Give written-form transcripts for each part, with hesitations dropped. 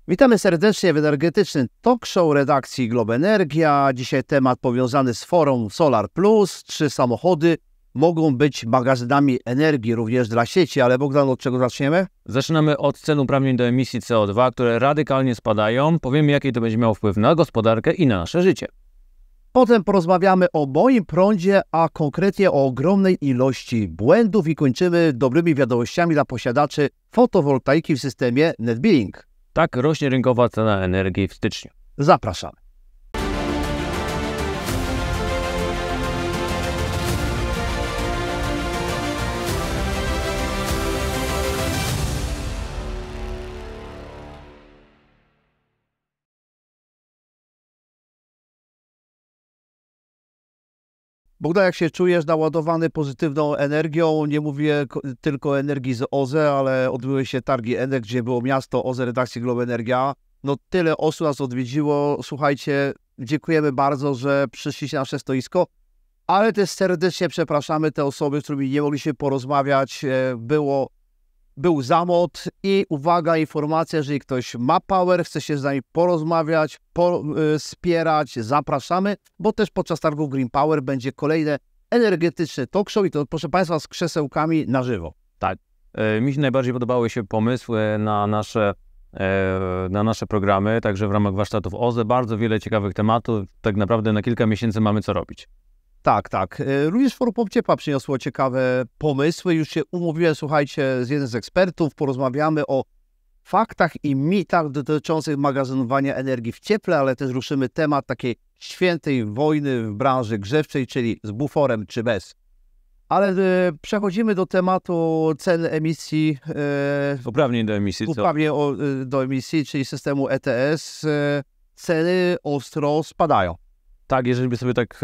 Witamy serdecznie w energetycznym talk show redakcji Globenergia. Dzisiaj temat powiązany z forum Solar Plus. Czy samochody mogą być magazynami energii również dla sieci? Ale Bogdan, od czego zaczniemy? Zaczynamy od cen uprawnień do emisji CO2, które radykalnie spadają. Powiemy, jaki to będzie miało wpływ na gospodarkę i na nasze życie. Potem porozmawiamy o moim prądzie, a konkretnie o ogromnej ilości błędów i kończymy dobrymi wiadomościami dla posiadaczy fotowoltaiki w systemie NetBilling. Tak rośnie rynkowa cena energii w styczniu. Zapraszamy. Bogdan, jak się czujesz naładowany pozytywną energią? Nie mówię tylko o energii z OZE, ale odbyły się targi Enek, gdzie było miasto OZE redakcji Globenergia. No tyle osób nas odwiedziło. Słuchajcie, dziękujemy bardzo, że przyszliście na nasze stoisko, ale też serdecznie przepraszamy te osoby, z którymi nie mogliśmy porozmawiać. Był zamot i uwaga, informacja, jeżeli ktoś ma power, chce się z nami porozmawiać, wspierać, zapraszamy, bo też podczas targu Green Power będzie kolejne energetyczne talk show i to, proszę Państwa, z krzesełkami na żywo. Tak. Mi się najbardziej podobały się pomysły na nasze programy, także w ramach warsztatów OZE bardzo wiele ciekawych tematów, tak naprawdę na kilka miesięcy mamy co robić. Tak. Również Forum Ciepła przyniosło ciekawe pomysły. Już się umówiłem, słuchajcie, z jednym z ekspertów. Porozmawiamy o faktach i mitach dotyczących magazynowania energii w cieple, ale też ruszymy temat takiej świętej wojny w branży grzewczej, czyli z buforem czy bez. Ale przechodzimy do tematu cen emisji. Uprawnień do emisji. Uprawnień do emisji, czyli systemu ETS. Ceny ostro spadają. Tak, jeżeli by sobie tak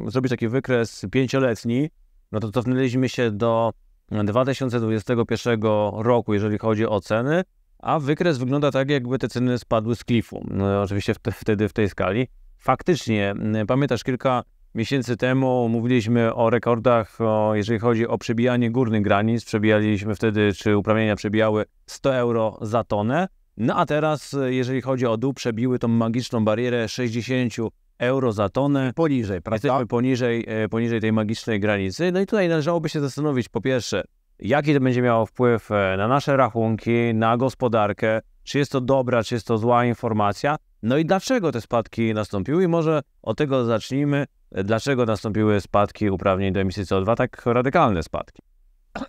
zrobić taki wykres 5-letni, no to cofnęliśmy się do 2021 roku, jeżeli chodzi o ceny, a wykres wygląda tak, jakby te ceny spadły z klifu. No, oczywiście wtedy w tej skali. Faktycznie, pamiętasz, kilka miesięcy temu mówiliśmy o rekordach, jeżeli chodzi o przebijanie górnych granic. Przebijaliśmy wtedy, czy uprawnienia przebijały 100 euro za tonę. No a teraz, jeżeli chodzi o dół, przebiły tą magiczną barierę 60 euro za tonę. Poniżej, prawda? Jesteśmy poniżej tej magicznej granicy. No i tutaj należałoby się zastanowić, po pierwsze, jaki to będzie miało wpływ na nasze rachunki, na gospodarkę, czy jest to dobra, czy jest to zła informacja, no i dlaczego te spadki nastąpiły i może od tego zacznijmy, dlaczego nastąpiły spadki uprawnień do emisji CO2, tak radykalne spadki.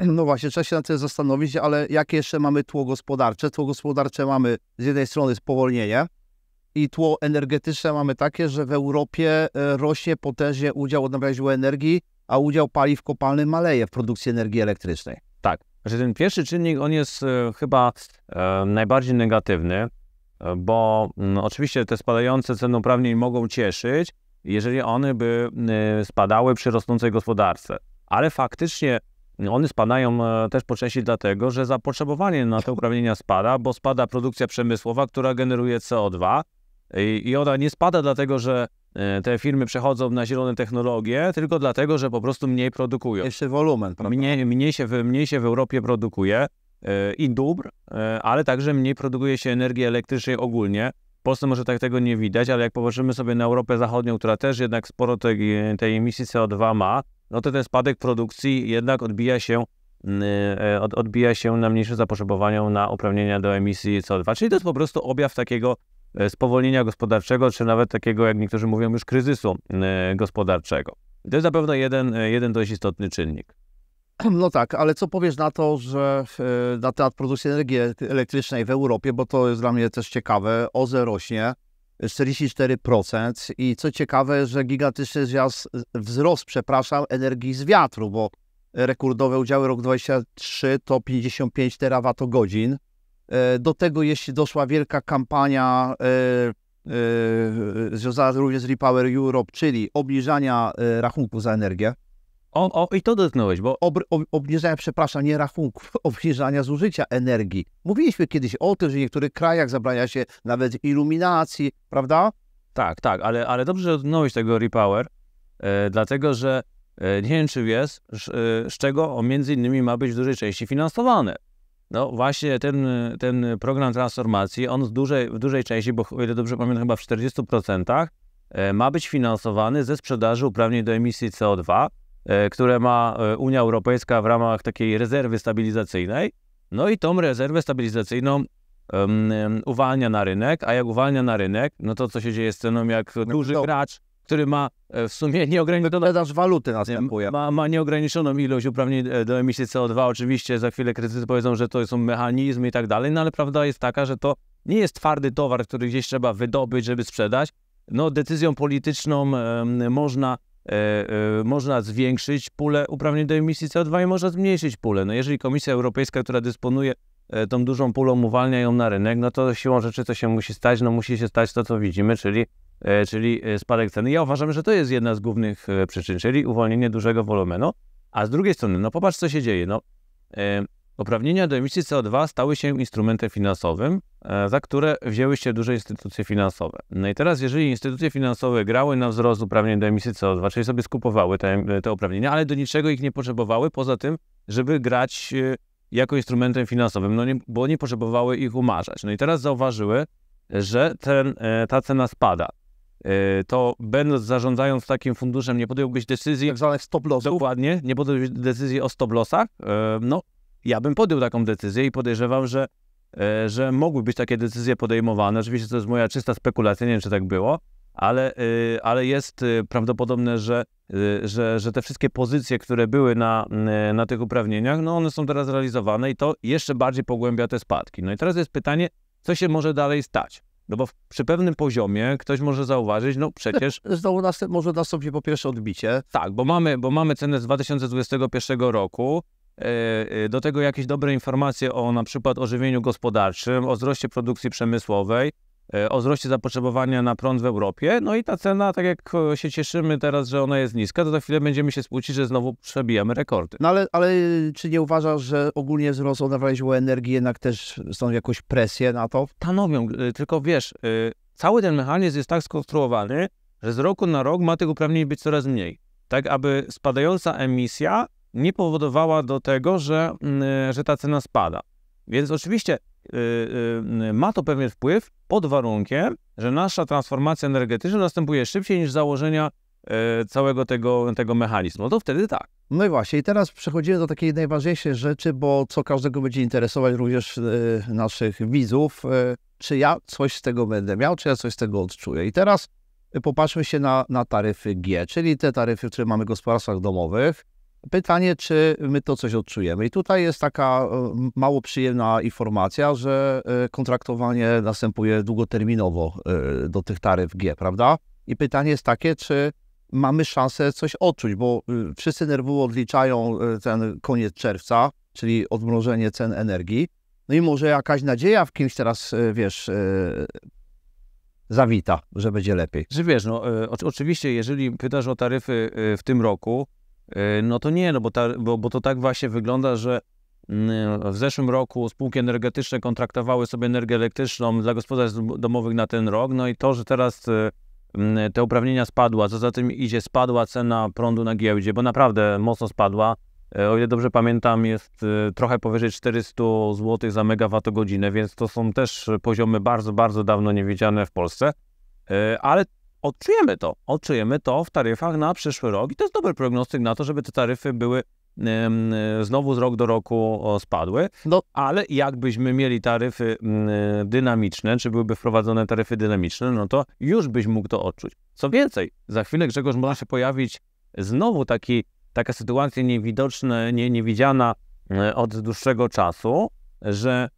No właśnie, trzeba się nad tym zastanowić, ale jakie jeszcze mamy tło gospodarcze? Tło gospodarcze mamy z jednej strony spowolnienie i tło energetyczne mamy takie, że w Europie rośnie potężnie udział odnawialnych źródeł energii, a udział paliw kopalnych maleje w produkcji energii elektrycznej. Tak, że ten pierwszy czynnik, on jest chyba najbardziej negatywny, bo oczywiście te spadające ceny uprawnień mogą cieszyć, jeżeli one by spadały przy rosnącej gospodarce, ale faktycznie one spadają też po części dlatego, że zapotrzebowanie na te uprawnienia spada, bo spada produkcja przemysłowa, która generuje CO2 i ona nie spada dlatego, że te firmy przechodzą na zielone technologie, tylko dlatego, że po prostu mniej produkują. Jeszcze wolumen, prawda? Mniej się w Europie produkuje i dóbr, ale także mniej produkuje się energii elektrycznej ogólnie. W Polsce może tak tego nie widać, ale jak popatrzymy sobie na Europę Zachodnią, która też jednak sporo tej emisji CO2 ma, no to ten spadek produkcji jednak odbija się na mniejsze zapotrzebowanie na uprawnienia do emisji CO2. Czyli to jest po prostu objaw takiego spowolnienia gospodarczego, czy nawet takiego, jak niektórzy mówią, już kryzysu gospodarczego. To jest na pewno jeden dość istotny czynnik. No tak, ale co powiesz na to, że na temat produkcji energii elektrycznej w Europie, bo to jest dla mnie też ciekawe, OZE rośnie 44% i co ciekawe, że gigantyczny wzrost energii z wiatru, bo rekordowe udziały rok 2023 to 55 terawatogodzin. Do tego, jeśli doszła wielka kampania związana również z Repower Europe, czyli obniżania rachunków za energię. I to dotknąłeś, bo... Obniżania, nie rachunków, obniżania zużycia energii. Mówiliśmy kiedyś o tym, że w niektórych krajach zabrania się nawet iluminacji, prawda? Tak, ale dobrze, że dotknąłeś tego Repower, dlatego że nie wiem, czy wiesz, z czego między innymi ma być w dużej części finansowane. No właśnie ten program transformacji, on w dużej części, bo o ile dobrze pamiętam, chyba w 40% ma być finansowany ze sprzedaży uprawnień do emisji CO2, które ma Unia Europejska w ramach takiej rezerwy stabilizacyjnej. No i tą rezerwę stabilizacyjną uwalnia na rynek, a jak uwalnia na rynek, no to co się dzieje z ceną, jak duży gracz, który ma w sumie nieograniczoną Sprzedaż waluty następuje. ma nieograniczoną ilość uprawnień do emisji CO2. Oczywiście za chwilę krytycy powiedzą, że to są mechanizmy i tak dalej, no ale prawda jest taka, że to nie jest twardy towar, który gdzieś trzeba wydobyć, żeby sprzedać. No decyzją polityczną można zwiększyć pulę uprawnień do emisji CO2 i można zmniejszyć pulę. No jeżeli Komisja Europejska, która dysponuje tą dużą pulą, uwalnia ją na rynek, no to siłą rzeczy co się musi stać? No musi się stać to, co widzimy, czyli spadek ceny. Ja uważam, że to jest jedna z głównych przyczyn, czyli uwolnienie dużego wolumenu. A z drugiej strony, no popatrz, co się dzieje. No, uprawnienia do emisji CO2 stały się instrumentem finansowym, za które wzięły się duże instytucje finansowe. No i teraz, jeżeli instytucje finansowe grały na wzrost uprawnień do emisji CO2, czyli sobie skupowały te uprawnienia, ale do niczego ich nie potrzebowały, poza tym, żeby grać jako instrumentem finansowym, bo nie potrzebowały ich umarzać. No i teraz zauważyły, że ta cena spada. To będąc zarządzając takim funduszem, nie podjąłbyś decyzji... Tak zwanych stop lossów. Dokładnie, nie podjąłbyś decyzji o stop lossach. No, ja bym podjął taką decyzję i podejrzewam, że mogły być takie decyzje podejmowane. Oczywiście to jest moja czysta spekulacja, nie wiem, czy tak było, ale jest prawdopodobne, że te wszystkie pozycje, które były na tych uprawnieniach, no one są teraz realizowane i to jeszcze bardziej pogłębia te spadki. No i teraz jest pytanie, co się może dalej stać? No bo przy pewnym poziomie ktoś może zauważyć, no przecież... Znowu może nastąpić po pierwsze odbicie. Tak, bo mamy cenę z 2021 roku, do tego jakieś dobre informacje o na przykład ożywieniu gospodarczym, o wzroście produkcji przemysłowej, o wzroście zapotrzebowania na prąd w Europie, no i ta cena, tak jak się cieszymy teraz, że ona jest niska, to za chwilę będziemy się smucić, że znowu przebijamy rekordy. No ale czy nie uważasz, że ogólnie wzrost odnawialnych źródeł energii jednak też stanowi jakąś presję na to? Stanowią, tylko wiesz, cały ten mechanizm jest tak skonstruowany, że z roku na rok ma tych uprawnień być coraz mniej. Tak, aby spadająca emisja nie powodowała do tego, że ta cena spada. Więc oczywiście ma to pewien wpływ pod warunkiem, że nasza transformacja energetyczna następuje szybciej niż założenia całego tego mechanizmu. No to wtedy tak. No i właśnie, i teraz przechodzimy do takiej najważniejszej rzeczy, bo co każdego będzie interesować, również naszych widzów, czy ja coś z tego będę miał, czy ja coś z tego odczuję. I teraz popatrzmy się na taryfy G, czyli te taryfy, które mamy w gospodarstwach domowych. Pytanie, czy my to coś odczujemy. I tutaj jest taka mało przyjemna informacja, że kontraktowanie następuje długoterminowo do tych taryf G, prawda? I pytanie jest takie, czy mamy szansę coś odczuć, bo wszyscy nerwowo odliczają ten koniec czerwca, czyli odmrożenie cen energii. No i może jakaś nadzieja w kimś teraz, wiesz, zawita, że będzie lepiej. Że wiesz, no oczywiście, jeżeli pytasz o taryfy w tym roku, no to nie, no bo to tak właśnie wygląda, że w zeszłym roku spółki energetyczne kontraktowały sobie energię elektryczną dla gospodarstw domowych na ten rok, no i to, że teraz te uprawnienia spadły, a co za tym idzie, spadła cena prądu na giełdzie, bo naprawdę mocno spadła. O ile dobrze pamiętam, jest trochę powyżej 400 zł za megawattogodzinę, więc to są też poziomy bardzo, bardzo dawno niewidziane w Polsce, ale odczujemy to w taryfach na przyszły rok i to jest dobry prognostyk na to, żeby te taryfy były znowu z rok do roku spadły, no ale jakbyśmy mieli taryfy dynamiczne, czy byłyby wprowadzone taryfy dynamiczne, no to już byś mógł to odczuć. Co więcej, za chwilę, Grzegorz, może się pojawić znowu taka sytuacja niewidoczna, niewidziana od dłuższego czasu, że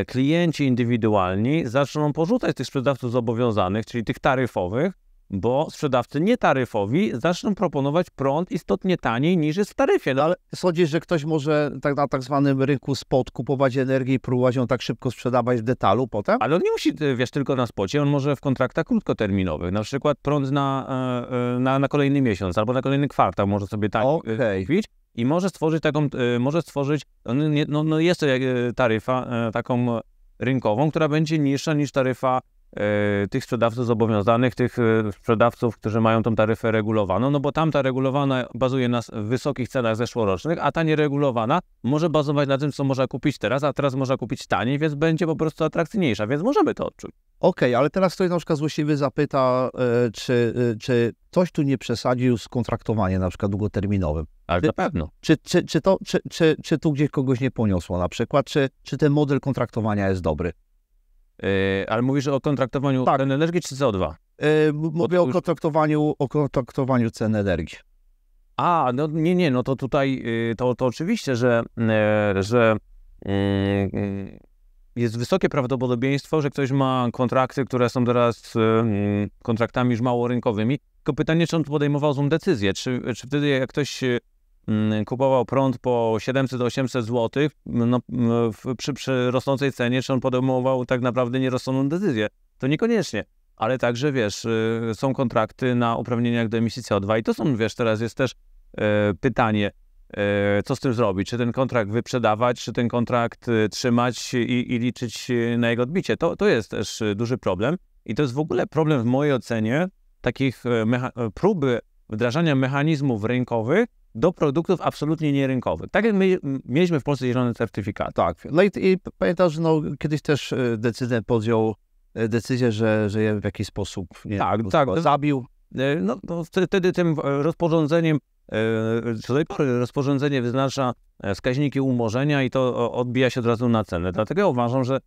klienci indywidualni zaczną porzucać tych sprzedawców zobowiązanych, czyli tych taryfowych, bo sprzedawcy nietaryfowi zaczną proponować prąd istotnie taniej niż jest w taryfie. No ale sądzisz, że ktoś może na tak zwanym rynku spot kupować energię i próbować ją tak szybko sprzedawać w detalu potem? Ale on nie musi, wiesz, tylko na spocie, on może w kontraktach krótkoterminowych, na przykład prąd na kolejny miesiąc albo na kolejny kwartał może sobie tak kupić i może stworzyć jest to taryfa taką rynkową, która będzie niższa niż taryfa tych sprzedawców zobowiązanych, tych sprzedawców, którzy mają tą taryfę regulowaną, no bo tamta regulowana bazuje na wysokich cenach zeszłorocznych, a ta nieregulowana może bazować na tym, co można kupić teraz, a teraz można kupić taniej, więc będzie po prostu atrakcyjniejsza, więc możemy to odczuć. Okej, ale teraz ktoś na przykład złośliwy zapyta, czy ktoś tu nie przesadził z kontraktowaniem na przykład długoterminowym. Ale na pewno. Czy tu gdzieś kogoś nie poniosło na przykład, czy ten model kontraktowania jest dobry? Ale mówisz o kontraktowaniu Tak. cen energii czy CO2? Mówię o kontraktowaniu cen energii. A, no nie, no to tutaj, to oczywiście, że jest wysokie prawdopodobieństwo, że ktoś ma kontrakty, które są teraz kontraktami już mało rynkowymi. Tylko pytanie, czy on podejmował złą decyzję, czy wtedy jak ktoś kupował prąd po 700-800 zł no, przy rosnącej cenie, czy on podejmował tak naprawdę nierozsądną decyzję. To niekoniecznie, ale także, wiesz, są kontrakty na uprawnieniach do emisji CO2 i to są, wiesz, teraz jest też pytanie, co z tym zrobić, czy ten kontrakt wyprzedawać, czy ten kontrakt trzymać i liczyć na jego odbicie. To jest też duży problem i to jest w ogóle problem w mojej ocenie takich próby wdrażania mechanizmów rynkowych do produktów absolutnie nierynkowych. Tak jak my mieliśmy w Polsce zielone certyfikaty. Tak. No i pamiętasz, że no, kiedyś też decydent podjął decyzję, że je w jakiś sposób zabił. No, wtedy tym rozporządzeniem, do tej pory rozporządzenie wyznacza wskaźniki umorzenia i to odbija się od razu na cenę. Dlatego ja uważam, że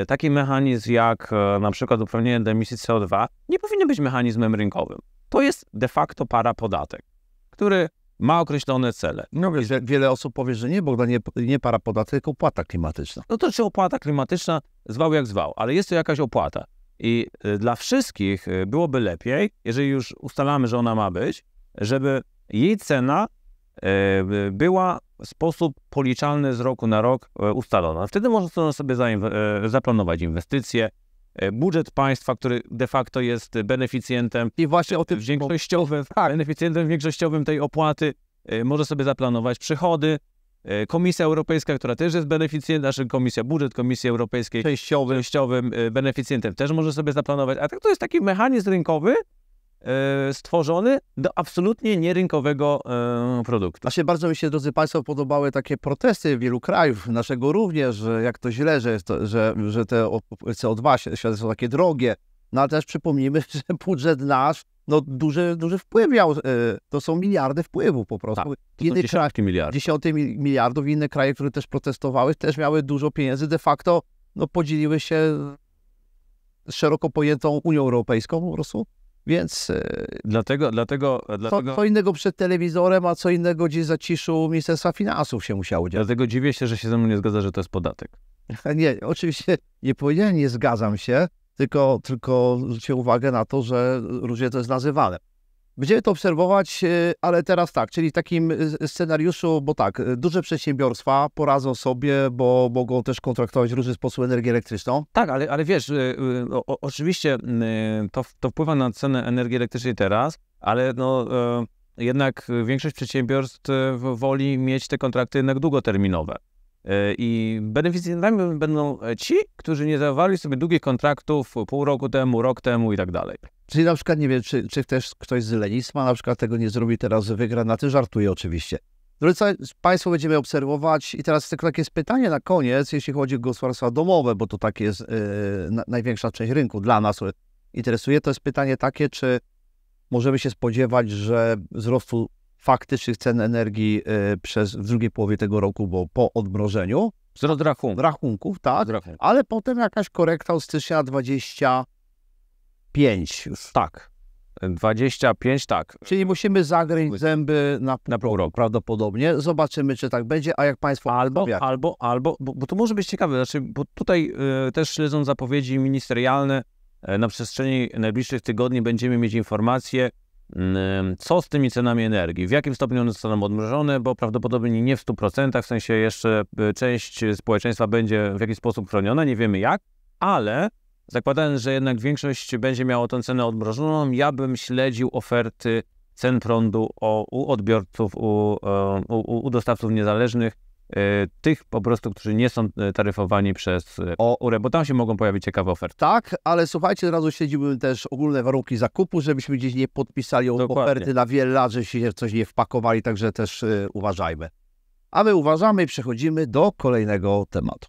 taki mechanizm jak na przykład uprawnienie do emisji CO2 nie powinien być mechanizmem rynkowym. To jest de facto parapodatek, który ma określone cele. No wiele osób powie, że nie, bo nie parapodatek, tylko opłata klimatyczna. No to czy opłata klimatyczna, zwał jak zwał, ale jest to jakaś opłata. I dla wszystkich byłoby lepiej, jeżeli już ustalamy, że ona ma być, żeby jej cena była w sposób policzalny z roku na rok ustalona. Wtedy można sobie zaplanować inwestycje, budżet państwa, który de facto jest beneficjentem i właśnie o tym beneficjentem większościowym tej opłaty, może sobie zaplanować przychody. Komisja Europejska, która też jest beneficjentem, budżet Komisji Europejskiej częściowym beneficjentem też może sobie zaplanować. A tak to jest taki mechanizm rynkowy stworzony do absolutnie nierynkowego produktu. Bardzo mi się, drodzy Państwo, podobały takie protesty wielu krajów, naszego również, że jak to źle, że te CO2 światy są takie drogie. No ale też przypomnijmy, że budżet nasz, no duży wpływ miał, to są miliardy wpływów po prostu. Tak, to są dziesiątki miliardów. Inne kraje, które też protestowały, też miały dużo pieniędzy, de facto no, podzieliły się z szeroko pojętą Unią Europejską po prostu. Więc dlatego... Co innego przed telewizorem, a co innego gdzieś w zaciszu Ministerstwa Finansów się musiało dziać. Dlatego dziwię się, że się ze mną nie zgadza, że to jest podatek. Nie, oczywiście nie powiedziałem, nie zgadzam się, tylko zwróćcie uwagę na to, że różnie to jest nazywane. Będziemy to obserwować, ale teraz tak, czyli w takim scenariuszu, bo tak, duże przedsiębiorstwa poradzą sobie, bo mogą też kontraktować w różny sposób energię elektryczną. Tak, ale wiesz, oczywiście to wpływa na cenę energii elektrycznej teraz, ale no, jednak większość przedsiębiorstw woli mieć te kontrakty jednak długoterminowe. I beneficjentami będą ci, którzy nie zawarli sobie długich kontraktów pół roku temu, rok temu i tak dalej. Czyli na przykład, nie wiem, czy też ktoś z lenistwa na przykład tego nie zrobi, teraz wygra na tym, żartuję oczywiście. Drodzy Państwo, będziemy obserwować i teraz tylko takie pytanie na koniec, jeśli chodzi o gospodarstwa domowe, bo to tak jest największa część rynku dla nas interesuje, to jest pytanie takie, czy możemy się spodziewać, że wzrostu faktycznych cen energii w drugiej połowie tego roku, bo po odmrożeniu. Wzrost rachunków, tak, ale potem jakaś korekta od stycznia 25 już. Tak, 25, tak. Czyli musimy zagryźć zęby na pół roku prawdopodobnie. Zobaczymy, czy tak będzie, a jak Państwo... Bo to może być ciekawe, znaczy, bo tutaj też śledzą zapowiedzi ministerialne, na przestrzeni najbliższych tygodni będziemy mieć informacje, co z tymi cenami energii, w jakim stopniu one zostaną odmrożone, bo prawdopodobnie nie w 100%, w sensie jeszcze część społeczeństwa będzie w jakiś sposób chroniona, nie wiemy jak, ale zakładając, że jednak większość będzie miała tę cenę odmrożoną, ja bym śledził oferty cen prądu u odbiorców, u dostawców niezależnych tych po prostu, którzy nie są taryfowani przez OURE, bo tam się mogą pojawić ciekawe oferty. Tak, ale słuchajcie, od razu śledziłbym też ogólne warunki zakupu, żebyśmy gdzieś nie podpisali oferty na wiele lat, że się coś nie wpakowali, także też uważajmy. A my uważamy i przechodzimy do kolejnego tematu.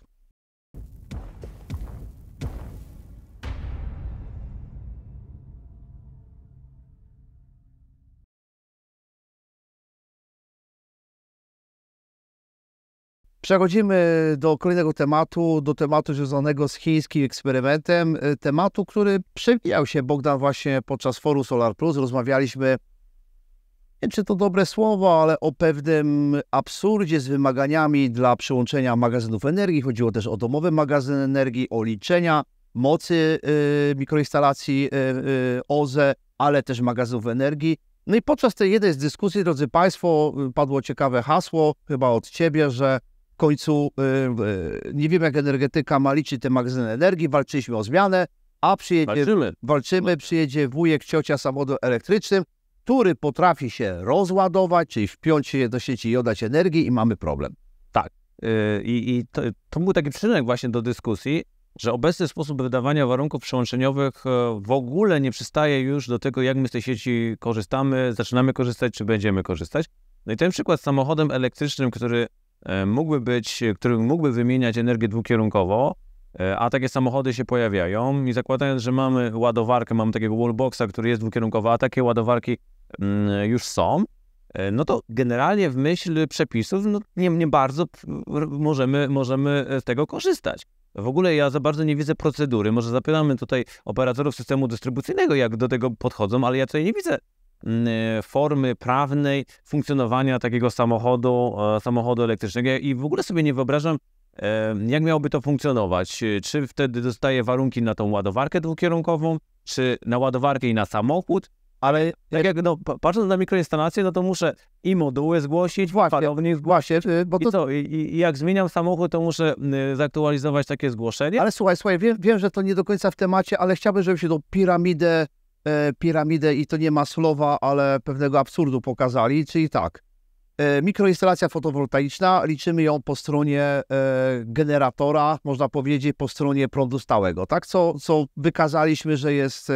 Przechodzimy do kolejnego tematu, do tematu związanego z chińskim eksperymentem, tematu, który przewijał się, Bogdan, właśnie podczas forum Solar Plus. Rozmawialiśmy, nie wiem, czy to dobre słowo, ale o pewnym absurdzie z wymaganiami dla przyłączenia magazynów energii. Chodziło też o domowy magazyn energii, o liczenia mocy mikroinstalacji OZE, ale też magazynów energii. No i podczas tej jednej z dyskusji, drodzy Państwo, padło ciekawe hasło, chyba od Ciebie, że w końcu nie wiem, jak energetyka ma liczyć te magazyny energii, walczyliśmy o zmianę, a przyjedzie wujek, ciocia samochodem elektrycznym, który potrafi się rozładować, czyli wpiąć się do sieci i oddać energii i mamy problem. Tak. I to był taki przyczynek właśnie do dyskusji, że obecny sposób wydawania warunków przyłączeniowych w ogóle nie przystaje już do tego, jak my z tej sieci korzystamy, zaczynamy korzystać, czy będziemy korzystać. No i ten przykład z samochodem elektrycznym, który mógłby wymieniać energię dwukierunkowo, a takie samochody się pojawiają i zakładając, że mamy ładowarkę, mamy takiego wallboxa, który jest dwukierunkowy, a takie ładowarki już są, no to generalnie w myśl przepisów nie bardzo możemy z tego korzystać. W ogóle ja za bardzo nie widzę procedury. Może zapytamy tutaj operatorów systemu dystrybucyjnego, jak do tego podchodzą, ale ja tutaj nie widzę formy prawnej funkcjonowania takiego samochodu elektrycznego i w ogóle sobie nie wyobrażam, jak miałoby to funkcjonować. Czy wtedy dostaję warunki na tą ładowarkę dwukierunkową, czy na ładowarkę i na samochód, ale patrząc na mikroinstalację, no to muszę i moduły zgłosić, falownik zgłosić, bo to... I jak zmieniam samochód, to muszę zaktualizować takie zgłoszenie. Ale słuchaj, wiem, że to nie do końca w temacie, ale chciałbym, żebyśmy tą piramidę i to nie ma słowa, ale pewnego absurdu pokazali, czyli tak, mikroinstalacja fotowoltaiczna, liczymy ją po stronie generatora, można powiedzieć po stronie prądu stałego, tak, co wykazaliśmy, że jest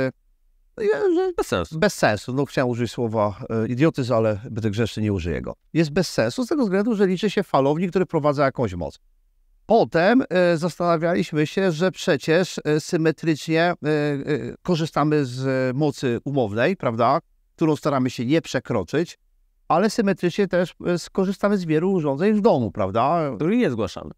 bez sensu. No chciałem użyć słowa idiotyzm, ale będę grzeszny, nie użyję go. Jest bez sensu z tego względu, że liczy się falownik, który wprowadza jakąś moc. Potem zastanawialiśmy się, że przecież symetrycznie korzystamy z mocy umownej, prawda, którą staramy się nie przekroczyć, ale symetrycznie też skorzystamy z wielu urządzeń w domu, prawda?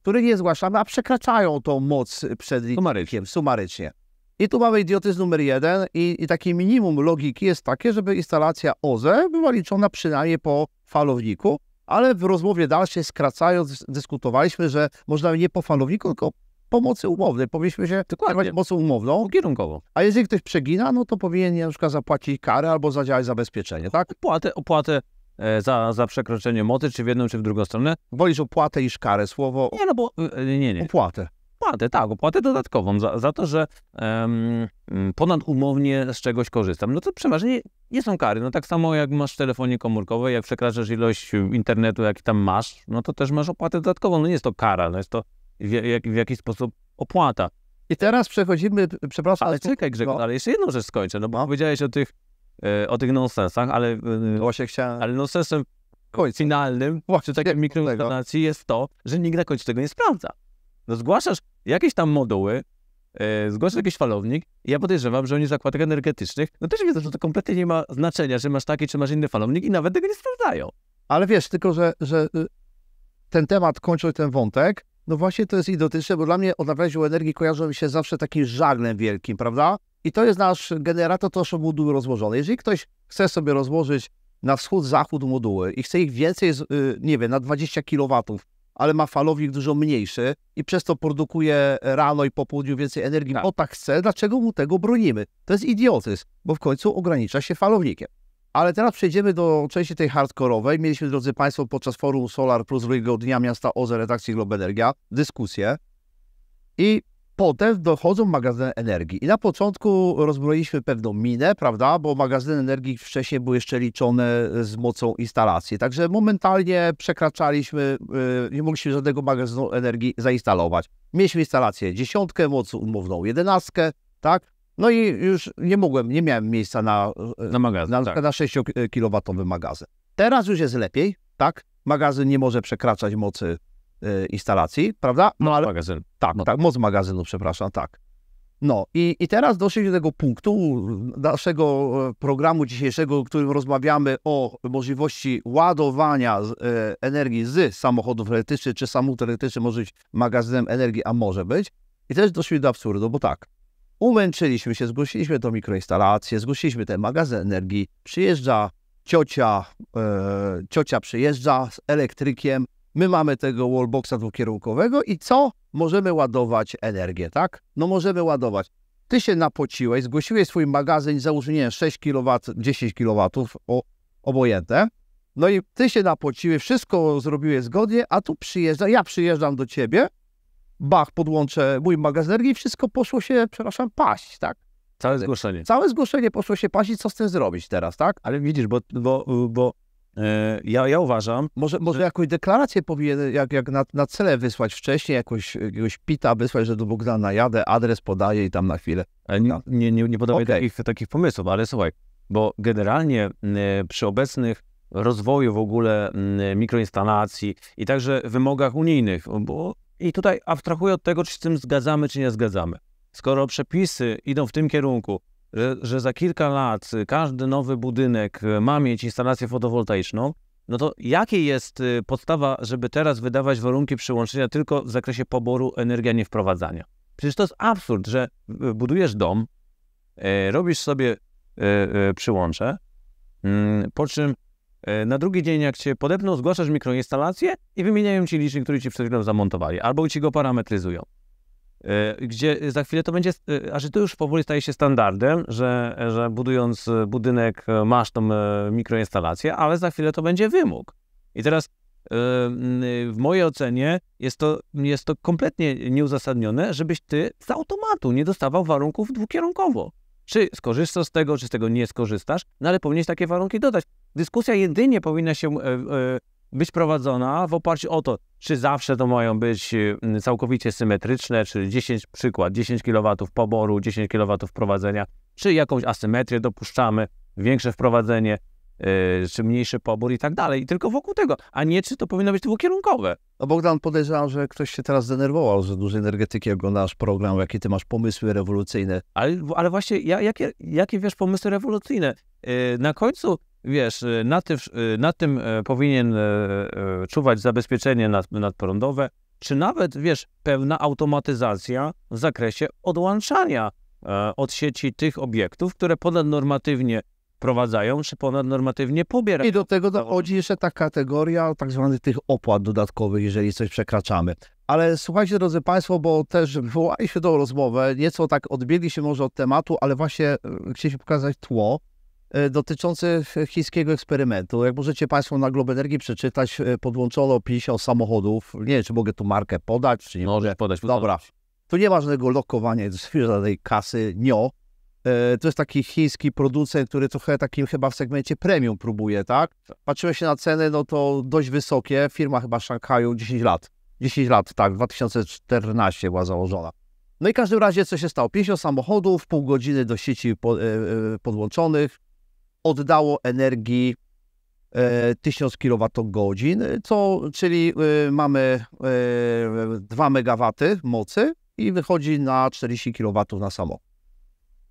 Których nie zgłaszamy, a przekraczają tą moc przed licznikiem sumarycznie. I tu mamy idiotyzm numer 1 i takie minimum logiki jest takie, żeby instalacja OZE była liczona przynajmniej po falowniku, ale w rozmowie dalszej, skracając, dyskutowaliśmy, że można nie po falowniku, tylko po mocy umownej. Powinniśmy się dokładnie mocą umowną, kierunkowo. A jeżeli ktoś przegina, no to powinien na przykład zapłacić karę albo zadziałać zabezpieczenie, tak? Opłatę za przekroczenie mocy, czy w jedną, czy w drugą stronę. Wolisz opłatę niż karę, słowo? Nie, no bo nie. Opłatę dodatkową za to, że ponadumownie z czegoś korzystam. No to przeważnie nie są kary. No tak samo jak masz w telefonie komórkowej, jak przekraczasz ilość internetu, jaki tam masz, no to też masz opłatę dodatkową. No nie jest to kara, no jest to w jakiś sposób opłata. I teraz przechodzimy, przepraszam. Ale czekaj, Grzegorz, ale jeszcze jedną rzecz skończę, no bo powiedziałeś o tych nonsensach, ale właśnie ale nonsensem finalnym przy takiej mikroinstalacji jest to, że nikt na końcu tego nie sprawdza. No zgłaszasz jakieś tam moduły, zgłaszasz jakiś falownik i ja podejrzewam, że oni w zakładach energetycznych, no też wiedzą, że to kompletnie nie ma znaczenia, że masz taki, czy masz inny falownik i nawet tego nie sprawdzają. Ale wiesz, tylko że ten temat, kończąc ten wątek, no właśnie to jest idiotyczne, bo dla mnie odnawialne źródła energii kojarzą mi się zawsze takim żaglem wielkim, prawda? I to jest nasz generator, to są moduły rozłożone. Jeżeli ktoś chce sobie rozłożyć na wschód, zachód moduły i chce ich więcej, nie wiem, na 20 kW, ale ma falownik dużo mniejszy i przez to produkuje rano i po południu więcej energii, bo tak chce, dlaczego mu tego bronimy? To jest idiotyzm, bo w końcu ogranicza się falownikiem. Ale teraz przejdziemy do części tej hardkorowej. Mieliśmy, drodzy Państwo, podczas forum Solar Plus 2 dnia miasta OZE redakcji Globenergia dyskusję i potem dochodzą magazyny energii. I na początku rozbroiliśmy pewną minę, prawda, bo magazyny energii wcześniej były jeszcze liczone z mocą instalacji. Także momentalnie przekraczaliśmy, nie mogliśmy żadnego magazynu energii zainstalować. Mieliśmy instalację 10, moc umowną 11, tak? No i już nie miałem miejsca na magazyn, na 6 kW magazyn. Teraz już jest lepiej, tak? Magazyn nie może przekraczać mocy instalacji, prawda? No ale magazyn. Tak, moc magazynu, przepraszam, tak. No i teraz doszliśmy do tego punktu naszego programu dzisiejszego, w którym rozmawiamy o możliwości ładowania energii z samochodów elektrycznych, czy samochód elektryczny może być magazynem energii, a może być. I też doszliśmy do absurdu, bo tak, umęczyliśmy się, zgłosiliśmy tą mikroinstalację, zgłosiliśmy ten magazyn energii, przyjeżdża ciocia przyjeżdża z elektrykiem, my mamy tego wallboxa dwukierunkowego i co? Możemy ładować energię, tak? No możemy ładować. Ty się napociłeś, zgłosiłeś swój magazyn, załóżmy, nie wiem, 6 kW, 10 kW, obojętne. No i ty się napociłeś, wszystko zrobiłeś zgodnie, a tu ja przyjeżdżam do ciebie, bach, podłączę mój magazyn energii i wszystko poszło się, przepraszam, paść, tak? Całe zgłoszenie poszło się paść i co z tym zrobić teraz, tak? Ale widzisz, bo ja uważam... Może jakąś deklarację powinien, jak na cele wysłać wcześniej, jakiegoś pita wysłać, że do Bogdana jadę, adres podaję i tam na chwilę. Nie podawaj takich pomysłów, ale słuchaj, bo generalnie przy obecnych rozwoju w ogóle mikroinstalacji i także wymogach unijnych, i tutaj abstrahuję od tego, czy się z tym zgadzamy, czy nie zgadzamy. Skoro przepisy idą w tym kierunku, że za kilka lat każdy nowy budynek ma mieć instalację fotowoltaiczną, no to jakie jest podstawa, żeby teraz wydawać warunki przyłączenia tylko w zakresie poboru energii, a nie wprowadzania? Przecież to jest absurd, że budujesz dom, robisz sobie przyłącze, po czym na drugi dzień, jak cię podepną, zgłaszasz mikroinstalację i wymieniają ci licznik, który ci przed chwilą zamontowali, albo ci go parametryzują. Gdzie za chwilę to będzie, a że to już powoli staje się standardem, że budując budynek masz tą mikroinstalację, ale za chwilę to będzie wymóg. I teraz w mojej ocenie jest to kompletnie nieuzasadnione, żebyś ty z automatu nie dostawał warunków dwukierunkowo. Czy skorzystasz z tego, czy z tego nie skorzystasz, no ale powinieneś takie warunki dodać. Dyskusja jedynie powinna się być prowadzona w oparciu o to, czy zawsze to mają być całkowicie symetryczne, czyli 10 kW poboru, 10 kW wprowadzenia, czy jakąś asymetrię dopuszczamy, większe wprowadzenie, czy mniejszy pobór i tak dalej. I tylko wokół tego, a nie czy to powinno być dwukierunkowe. No Bogdan, podejrzewam, że ktoś się teraz zdenerwował, że dużo energetyki ogląda nasz program, jakie ty masz pomysły rewolucyjne. Ale właśnie, jakie wiesz pomysły rewolucyjne? Na końcu, wiesz, nad tym powinien czuwać zabezpieczenie nadprądowe, czy nawet, wiesz, pełna automatyzacja w zakresie odłączania od sieci tych obiektów, które ponadnormatywnie wprowadzają, czy ponadnormatywnie pobierają. I do tego dochodzi jeszcze ta kategoria tak zwanych tych opłat dodatkowych, jeżeli coś przekraczamy. Ale słuchajcie, drodzy Państwo, bo też wywołaliśmy tą rozmowę, nieco tak odbiegliśmy może od tematu, ale właśnie chcieliśmy pokazać tło dotyczące chińskiego eksperymentu. Jak możecie Państwo na Globe Energii przeczytać, podłączono 50 samochodów. Nie wiem, czy mogę tu markę podać, czy nie możesz podać. Dobra. Tu nie ma żadnego lokowania, żadnej kasy, NIO. To jest taki chiński producent, który trochę takim chyba w segmencie premium próbuje, tak? Patrzymy się na ceny, no to dość wysokie. Firma chyba w Szanghaju 10 lat. 10 lat, tak, 2014 była założona. No i w każdym razie co się stało? 50 samochodów, pół godziny do sieci podłączonych, oddało energii 1000 kWh, czyli mamy 2 MW mocy i wychodzi na 40 kW na samochód.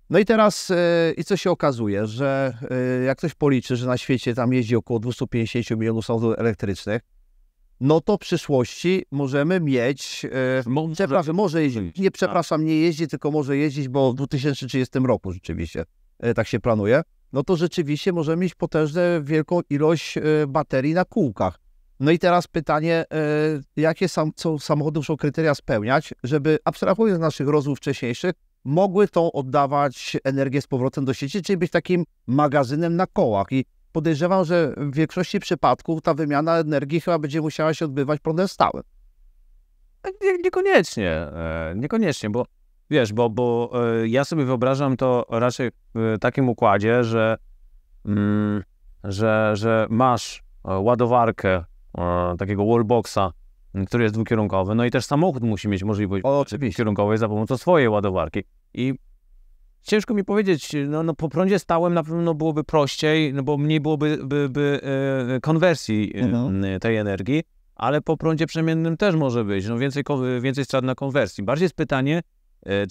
No i teraz, i co się okazuje, że jak ktoś policzy, że na świecie tam jeździ około 250 milionów samochodów elektrycznych, no to w przyszłości możemy mieć, może jeździć, nie jeździ, tylko może jeździć, bo w 2030 roku rzeczywiście tak się planuje, no to rzeczywiście możemy mieć potężną, wielką ilość baterii na kółkach. No i teraz pytanie, jakie samochody muszą kryteria spełniać, żeby, abstrahując z naszych rozmów wcześniejszych, mogły tą oddawać energię z powrotem do sieci, czyli być takim magazynem na kołach. I podejrzewam, że w większości przypadków ta wymiana energii chyba będzie musiała się odbywać prądem stałym. Niekoniecznie, bo wiesz, bo ja sobie wyobrażam to raczej w takim układzie, że masz ładowarkę takiego wallboxa, który jest dwukierunkowy, no i też samochód musi mieć możliwość dwukierunkowej za pomocą swojej ładowarki. I ciężko mi powiedzieć, no po prądzie stałym na pewno byłoby prościej, no bo mniej byłoby konwersji tej energii, ale po prądzie przemiennym też może być, no więcej strat na konwersji. Bardziej jest pytanie,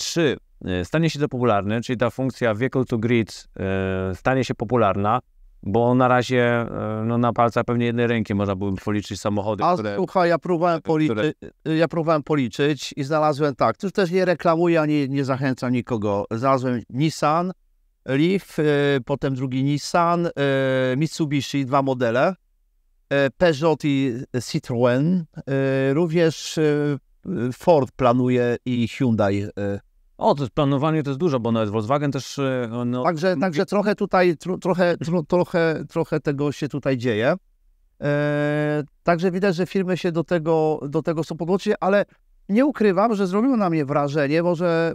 czy stanie się to popularne, czyli ta funkcja vehicle to grid stanie się popularna, bo na razie no na palcach pewnie jednej ręki można byłoby policzyć samochody, które... Słuchaj, ja próbowałem policzyć i znalazłem tak, to też nie reklamuję, ani nie zachęcam nikogo. Znalazłem Nissan Leaf, potem drugi Nissan, Mitsubishi, 2 modele, Peugeot i Citroën, również Ford planuje i Hyundai. O, to planowanie to jest dużo, bo nawet Volkswagen też... No... Także trochę tutaj, trochę tego się tutaj dzieje. Także widać, że firmy się do tego są podłączyć, ale nie ukrywam, że zrobiło na mnie wrażenie,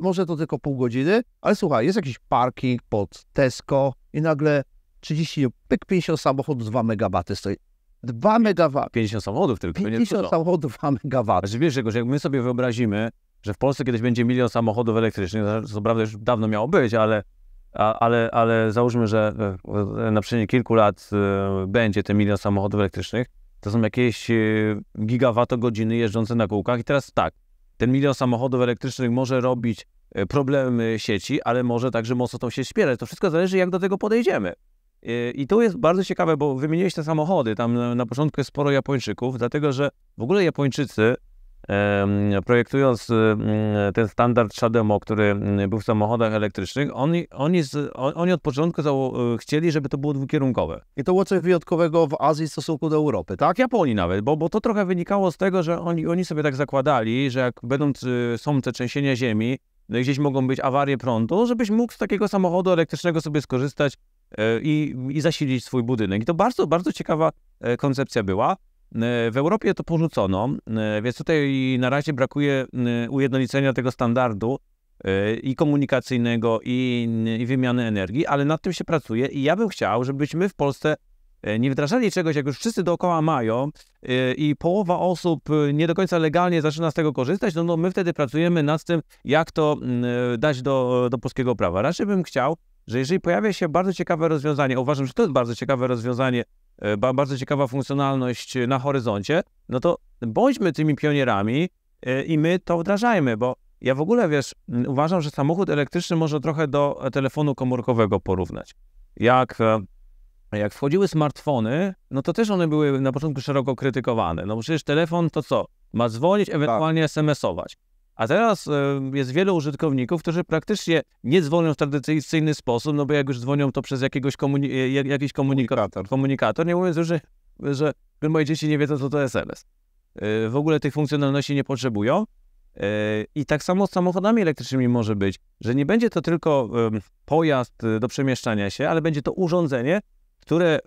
może to tylko pół godziny, ale słuchaj, jest jakiś parking pod Tesco i nagle 50 samochodów, 2 megawaty stoi. 2 megawaty. 50 samochodów tylko. 50 samochodów, 2 megawaty. Znaczy, wiesz, że jak my sobie wyobrazimy, że w Polsce kiedyś będzie 1 000 000 samochodów elektrycznych, co prawda już dawno miało być, ale załóżmy, że na przestrzeni kilku lat będzie te 1 000 000 samochodów elektrycznych, to są jakieś gigawatogodziny jeżdżące na kółkach i teraz tak, ten 1 000 000 samochodów elektrycznych może robić problemy sieci, ale może także mocno tą sieć wspierać. To wszystko zależy, jak do tego podejdziemy. I to jest bardzo ciekawe, bo wymieniłeś te samochody, tam na początku jest sporo Japończyków, dlatego że w ogóle Japończycy, projektując ten standard CHAdeMO, który był w samochodach elektrycznych, oni od początku chcieli, żeby to było dwukierunkowe. I to było coś wyjątkowego w Azji w stosunku do Europy, tak? W Japonii nawet, bo to trochę wynikało z tego, że oni sobie tak zakładali, że jak są te trzęsienia ziemi, no i gdzieś mogą być awarie prądu, żebyś mógł z takiego samochodu elektrycznego sobie skorzystać i zasilić swój budynek. I to bardzo, bardzo ciekawa koncepcja była. W Europie to porzucono, więc tutaj na razie brakuje ujednolicenia tego standardu i komunikacyjnego, i wymiany energii, ale nad tym się pracuje i ja bym chciał, żebyśmy w Polsce nie wdrażali czegoś, jak już wszyscy dookoła mają i połowa osób nie do końca legalnie zaczyna z tego korzystać, no my wtedy pracujemy nad tym, jak to dać do polskiego prawa. Raczej bym chciał, że jeżeli pojawia się bardzo ciekawe rozwiązanie, uważam, że to jest bardzo ciekawe rozwiązanie, bardzo ciekawa funkcjonalność na horyzoncie, no to bądźmy tymi pionierami i my to wdrażajmy, bo ja w ogóle, wiesz, uważam, że samochód elektryczny można trochę do telefonu komórkowego porównać. Jak wchodziły smartfony, no to też one były na początku szeroko krytykowane. No bo przecież telefon to co? Ma dzwonić, ewentualnie SMS-ować. A teraz jest wielu użytkowników, którzy praktycznie nie dzwonią w tradycyjny sposób, no bo jak już dzwonią, to przez jakiś komunikator, nie mówiąc już, że moje dzieci nie wiedzą, co to SMS. W ogóle tych funkcjonalności nie potrzebują. I tak samo z samochodami elektrycznymi może być, że nie będzie to tylko pojazd do przemieszczania się, ale będzie to urządzenie, które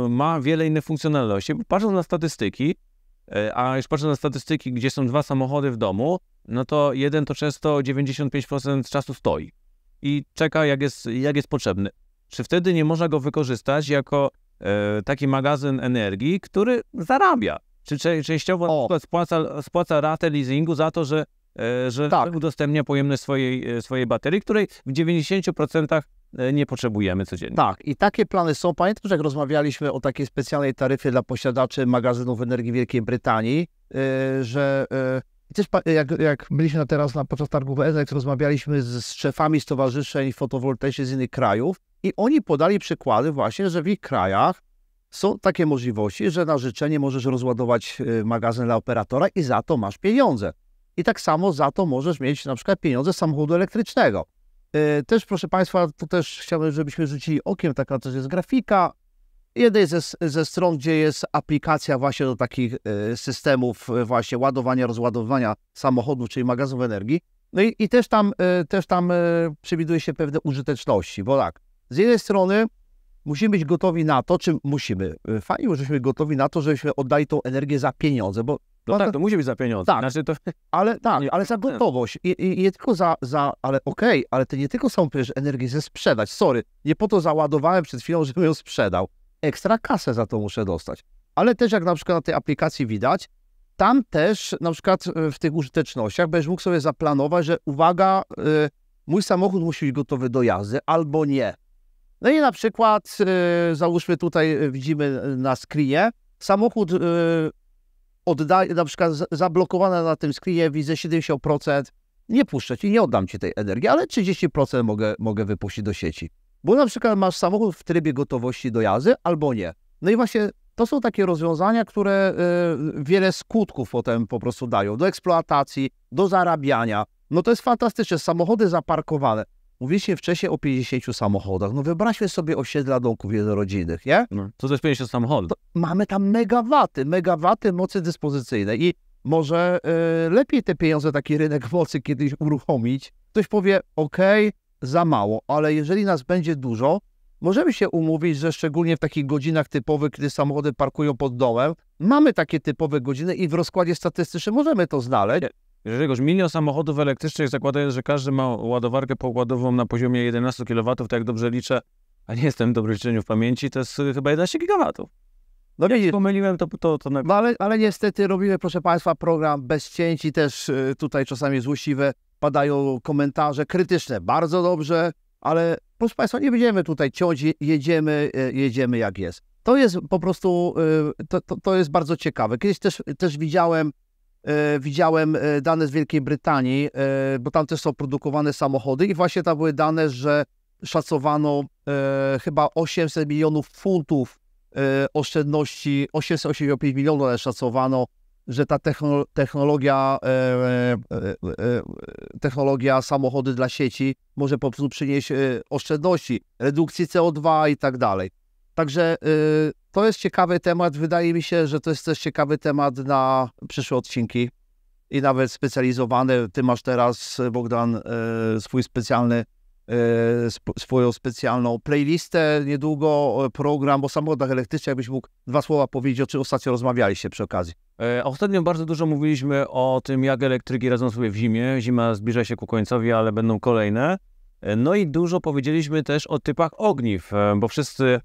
ma wiele innych funkcjonalności. Patrząc na statystyki, a już patrząc na statystyki, gdzie są 2 samochody w domu, no to jeden to często 95% czasu stoi i czeka, jak jest potrzebny. Czy wtedy nie można go wykorzystać jako taki magazyn energii, który zarabia? Czy częściowo spłaca ratę leasingu za to, że tak udostępnia pojemność swojej baterii, której w 90% nie potrzebujemy codziennie. Tak, i takie plany są. Pamiętam, że jak rozmawialiśmy o takiej specjalnej taryfie dla posiadaczy magazynów energii Wielkiej Brytanii, że też jak byliśmy teraz podczas targów ENERGS, rozmawialiśmy z szefami stowarzyszeń fotowoltaicznych z innych krajów i oni podali przykłady właśnie, że w ich krajach są takie możliwości, że na życzenie możesz rozładować magazyn dla operatora i za to masz pieniądze. I tak samo za to możesz mieć na przykład pieniądze z samochodu elektrycznego. Też, proszę Państwa, tu też chciałbym, żebyśmy rzucili okiem, taka też jest grafika jednej ze stron, gdzie jest aplikacja właśnie do takich systemów właśnie ładowania, rozładowania samochodów, czyli magazynów energii. No i też tam przewiduje się pewne użyteczności, bo tak, z jednej strony musimy być gotowi na to, fajnie, żebyśmy gotowi na to, żebyśmy oddali tą energię za pieniądze, bo No tak, to musi być za pieniądze. Tak. Znaczy to... Ale tak, ale za gotowość. I nie tylko ale okej, ale to nie tylko są przecież energię ze sprzedać. Sorry, nie po to załadowałem przed chwilą, żebym ją sprzedał. Ekstra kasę za to muszę dostać. Ale też jak na przykład na tej aplikacji widać, tam też na przykład w tych użytecznościach będziesz mógł sobie zaplanować, że uwaga, mój samochód musi być gotowy do jazdy albo nie. No i na przykład załóżmy tutaj widzimy na screenie, samochód oddaje, na przykład zablokowane na tym screenie widzę 70%, nie puszczę ci, nie oddam ci tej energii, ale 30% mogę wypuścić do sieci. Bo na przykład masz samochód w trybie gotowości do jazdy albo nie. No i właśnie to są takie rozwiązania, które wiele skutków potem po prostu dają. Do eksploatacji, do zarabiania. No to jest fantastyczne. Samochody zaparkowane. Mówiliście wcześniej o 50 samochodach. No wyobraźmy sobie osiedla domków jednorodzinnych, nie? No, co to jest 50 samochodów? Mamy tam megawaty mocy dyspozycyjnej i może lepiej te pieniądze, taki rynek mocy kiedyś uruchomić. Ktoś powie, okej, za mało, ale jeżeli nas będzie dużo, możemy się umówić, że szczególnie w takich godzinach typowych, kiedy samochody parkują pod domem, mamy takie typowe godziny i w rozkładzie statystycznym możemy to znaleźć. Jeżeli już 1 000 000 samochodów elektrycznych, zakładając, że każdy ma ładowarkę pokładową na poziomie 11 kW, to jak dobrze liczę, a nie jestem dobry w liczeniu w pamięci, to jest chyba 11 gigawatów. No jak pomyliłem, to No ale niestety robimy, proszę Państwa, program bez cięć i też tutaj czasami złośliwe padają komentarze krytyczne. Bardzo dobrze, ale proszę Państwa, nie będziemy tutaj ciąć, jedziemy jak jest. To jest po prostu, to jest bardzo ciekawe. Kiedyś też widziałem dane z Wielkiej Brytanii, bo tam też są produkowane samochody i właśnie tam były dane, że szacowano chyba 800 milionów funtów oszczędności, 885 milionów, ale szacowano, że ta technologia samochody dla sieci może po prostu przynieść oszczędności, redukcji CO2 i tak dalej. Także to jest ciekawy temat. Wydaje mi się, że to jest też ciekawy temat na przyszłe odcinki i nawet specjalizowane. Ty masz teraz, Bogdan, swoją specjalną playlistę, niedługo program o samochodach elektrycznych. Jakbyś mógł 2 słowa powiedzieć, o czym ostatnio rozmawialiście przy okazji. Ostatnio bardzo dużo mówiliśmy o tym, jak elektryki radzą sobie w zimie. Zima zbliża się ku końcowi, ale będą kolejne. No i dużo powiedzieliśmy też o typach ogniw, bo wszyscy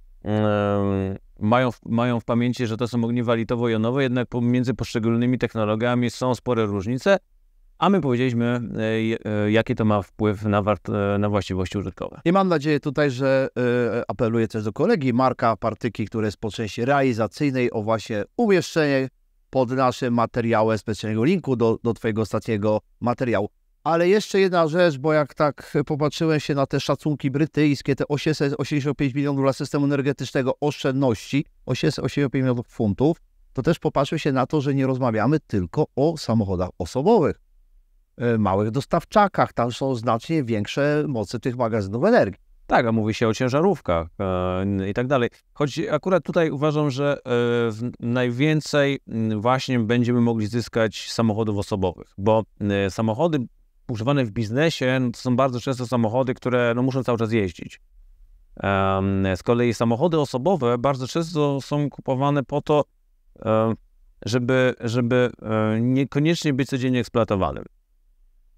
mają w pamięci, że to są ogniwa litowo-jonowe, jednak pomiędzy poszczególnymi technologiami są spore różnice, a my powiedzieliśmy, jaki to ma wpływ na właściwości użytkowe. I mam nadzieję tutaj, że apeluję też do kolegi Marka Partyki, który jest po części realizacyjnej, o właśnie umieszczenie pod naszym materiałem specjalnego linku do Twojego ostatniego materiału. Ale jeszcze jedna rzecz, bo jak tak popatrzyłem się na te szacunki brytyjskie, te 885 milionów dla systemu energetycznego oszczędności, 885 milionów funtów, to też popatrzmy się na to, że nie rozmawiamy tylko o samochodach osobowych, małych dostawczakach, tam są znacznie większe moce tych magazynów energii. Tak, a mówi się o ciężarówkach i tak dalej. Choć akurat tutaj uważam, że najwięcej właśnie będziemy mogli zyskać z samochodów osobowych, bo samochody używane w biznesie to są bardzo często samochody, które muszą cały czas jeździć. Z kolei samochody osobowe bardzo często są kupowane po to, żeby niekoniecznie być codziennie eksploatowanym.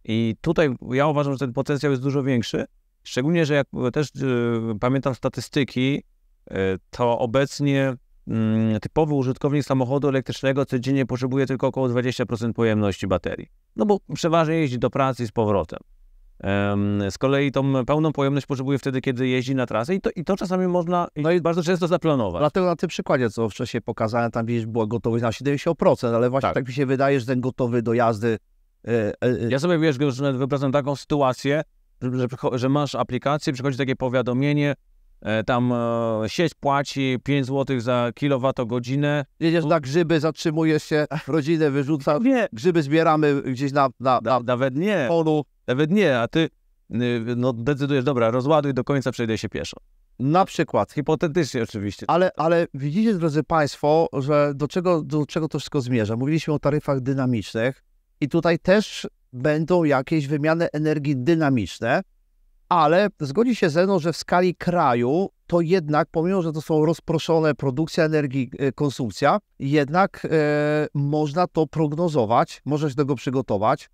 I tutaj ja uważam, że ten potencjał jest dużo większy, szczególnie, że jak też pamiętam statystyki, to obecnie typowy użytkownik samochodu elektrycznego codziennie potrzebuje tylko około 20% pojemności baterii. No bo przeważnie jeździ do pracy i z powrotem. Z kolei tą pełną pojemność potrzebuje wtedy, kiedy jeździ na trasę i to czasami można bardzo często zaplanować. Dlatego na tym przykładzie, co wcześniej pokazałem, tam widzisz, była gotowość na 70%, ale właśnie tak mi się wydaje, że ten gotowy do jazdy... Ja sobie, wiesz, wyobrażam taką sytuację, że masz aplikację, przychodzi takie powiadomienie, tam sieć płaci 5 zł za kilowatogodzinę. Jedziesz na grzyby, zatrzymujesz się, rodzinę wyrzuca, grzyby zbieramy gdzieś na nawet nie, polu. Nawet nie, a ty decydujesz, dobra, rozładuj do końca, przejdę się pieszo. Na przykład. Hipotetycznie oczywiście. Ale widzicie, drodzy Państwo, że do czego to wszystko zmierza. Mówiliśmy o taryfach dynamicznych i tutaj też będą jakieś wymiany energii dynamiczne, Ale zgodzi się ze mną, że w skali kraju to jednak, pomimo że to są rozproszone produkcja energii, konsumpcja, jednak można to prognozować, można się do tego przygotować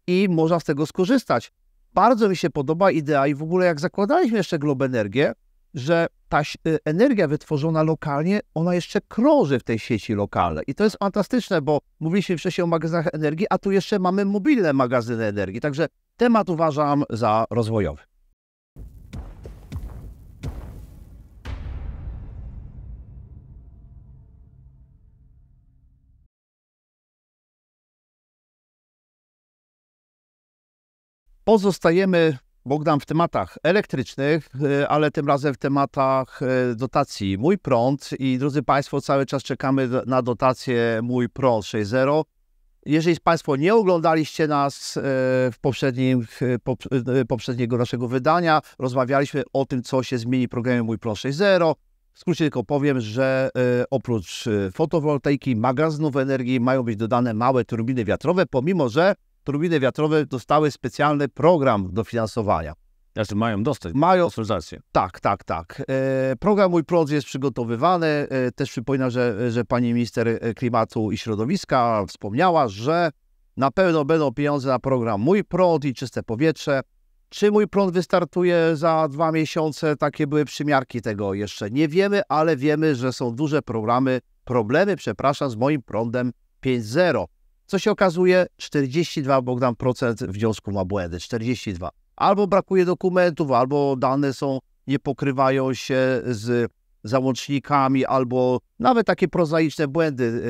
i można z tego skorzystać. Bardzo mi się podoba idea i w ogóle jak zakładaliśmy jeszcze Globenergię, że ta energia wytworzona lokalnie, ona jeszcze krąży w tej sieci lokalnej. I to jest fantastyczne, bo mówiliśmy wcześniej o magazynach energii, a tu jeszcze mamy mobilne magazyny energii. Także temat uważam za rozwojowy. Pozostajemy, Bogdan, w tematach elektrycznych, ale tym razem w tematach dotacji Mój Prąd. I drodzy Państwo, cały czas czekamy na dotację Mój Prąd 6.0. Jeżeli Państwo nie oglądaliście nas w poprzedniego naszego wydania, rozmawialiśmy o tym, co się zmieni w programie Mój Prąd 6.0. W skrócie tylko powiem, że oprócz fotowoltaiki, magazynów energii mają być dodane małe turbiny wiatrowe, pomimo że turbiny wiatrowe dostały specjalny program dofinansowania. Znaczy mają dostać konsultację. Tak. Program Mój Prąd jest przygotowywany. Też przypominam, że pani minister klimatu i środowiska wspomniała, że na pewno będą pieniądze na program Mój Prąd i czyste powietrze. Czy Mój Prąd wystartuje za 2 miesiące? Takie były przymiarki, tego jeszcze nie wiemy, ale wiemy, że są duże problemy z Moim Prądem 5.0. Co się okazuje? 42, Bogdan, procent wniosków ma błędy. 42. Albo brakuje dokumentów, albo dane nie pokrywają się z załącznikami, albo nawet takie prozaiczne błędy